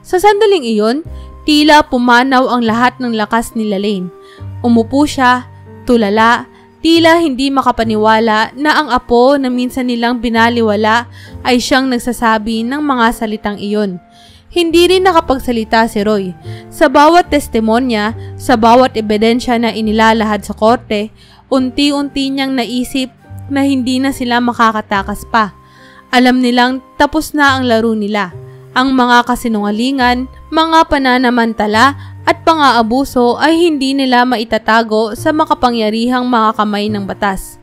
Sa sandaling iyon, tila pumanaw ang lahat ng lakas ni Lalaine. Umupo siya, tulala, tila hindi makapaniwala na ang apo na minsan nilang binaliwala ay siyang nagsasabi ng mga salitang iyon. Hindi rin nakapagsalita si Roy. Sa bawat testimonya, sa bawat ebidensya na inilalahad sa korte, unti-unti niyang naisip na hindi na sila makakatakas pa. Alam nilang tapos na ang laro nila. Ang mga kasinungalingan, mga pananamantala at pang-aabuso ay hindi nila maitatago sa makapangyarihang mga kamay ng batas.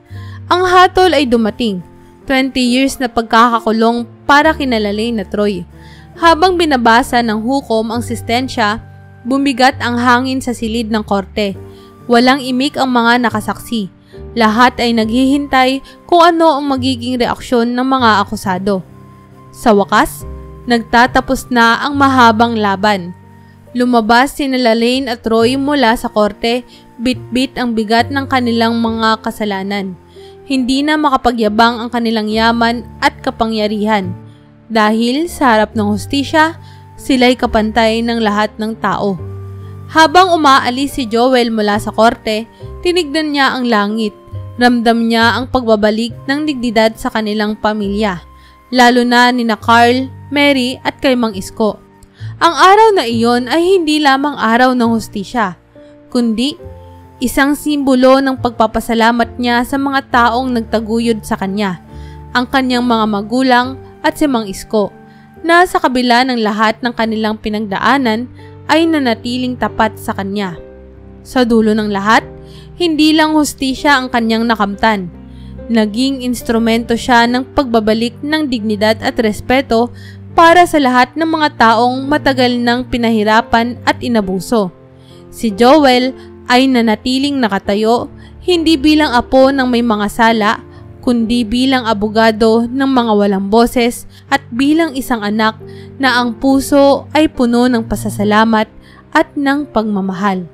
Ang hatol ay dumating. 20 years na pagkakakulong para kina Lalaine at Roy. Habang binabasa ng hukom ang sentensya, bumigat ang hangin sa silid ng korte. Walang imik ang mga nakasaksi. Lahat ay naghihintay kung ano ang magiging reaksyon ng mga akusado. Sa wakas, nagtatapos na ang mahabang laban. Lumabas sina Lalaine at Roy mula sa korte, bit-bit ang bigat ng kanilang mga kasalanan. Hindi na makapagyabang ang kanilang yaman at kapangyarihan. Dahil sa harap ng hustisya, sila'y kapantay ng lahat ng tao. Habang umaalis si Joel mula sa korte, tinignan niya ang langit. Ramdam niya ang pagbabalik ng dignidad sa kanilang pamilya, lalo na nina Carl, Mary at kay Mang Isko. Ang araw na iyon ay hindi lamang araw ng hustisya, kundi isang simbolo ng pagpapasalamat niya sa mga taong nagtaguyod sa kanya, ang kanyang mga magulang at si Mang Isko, na sa kabila ng lahat ng kanilang pinagdaanan ay nanatiling tapat sa kanya. Sa dulo ng lahat, hindi lang hustisya ang kanyang nakamtan. Naging instrumento siya ng pagbabalik ng dignidad at respeto para sa lahat ng mga taong matagal nang pinahirapan at inabuso. Si Joel ay nanatiling nakatayo, hindi bilang apo ng may mga sala, kundi bilang abogado ng mga walang boses at bilang isang anak na ang puso ay puno ng pasasalamat at ng pagmamahal.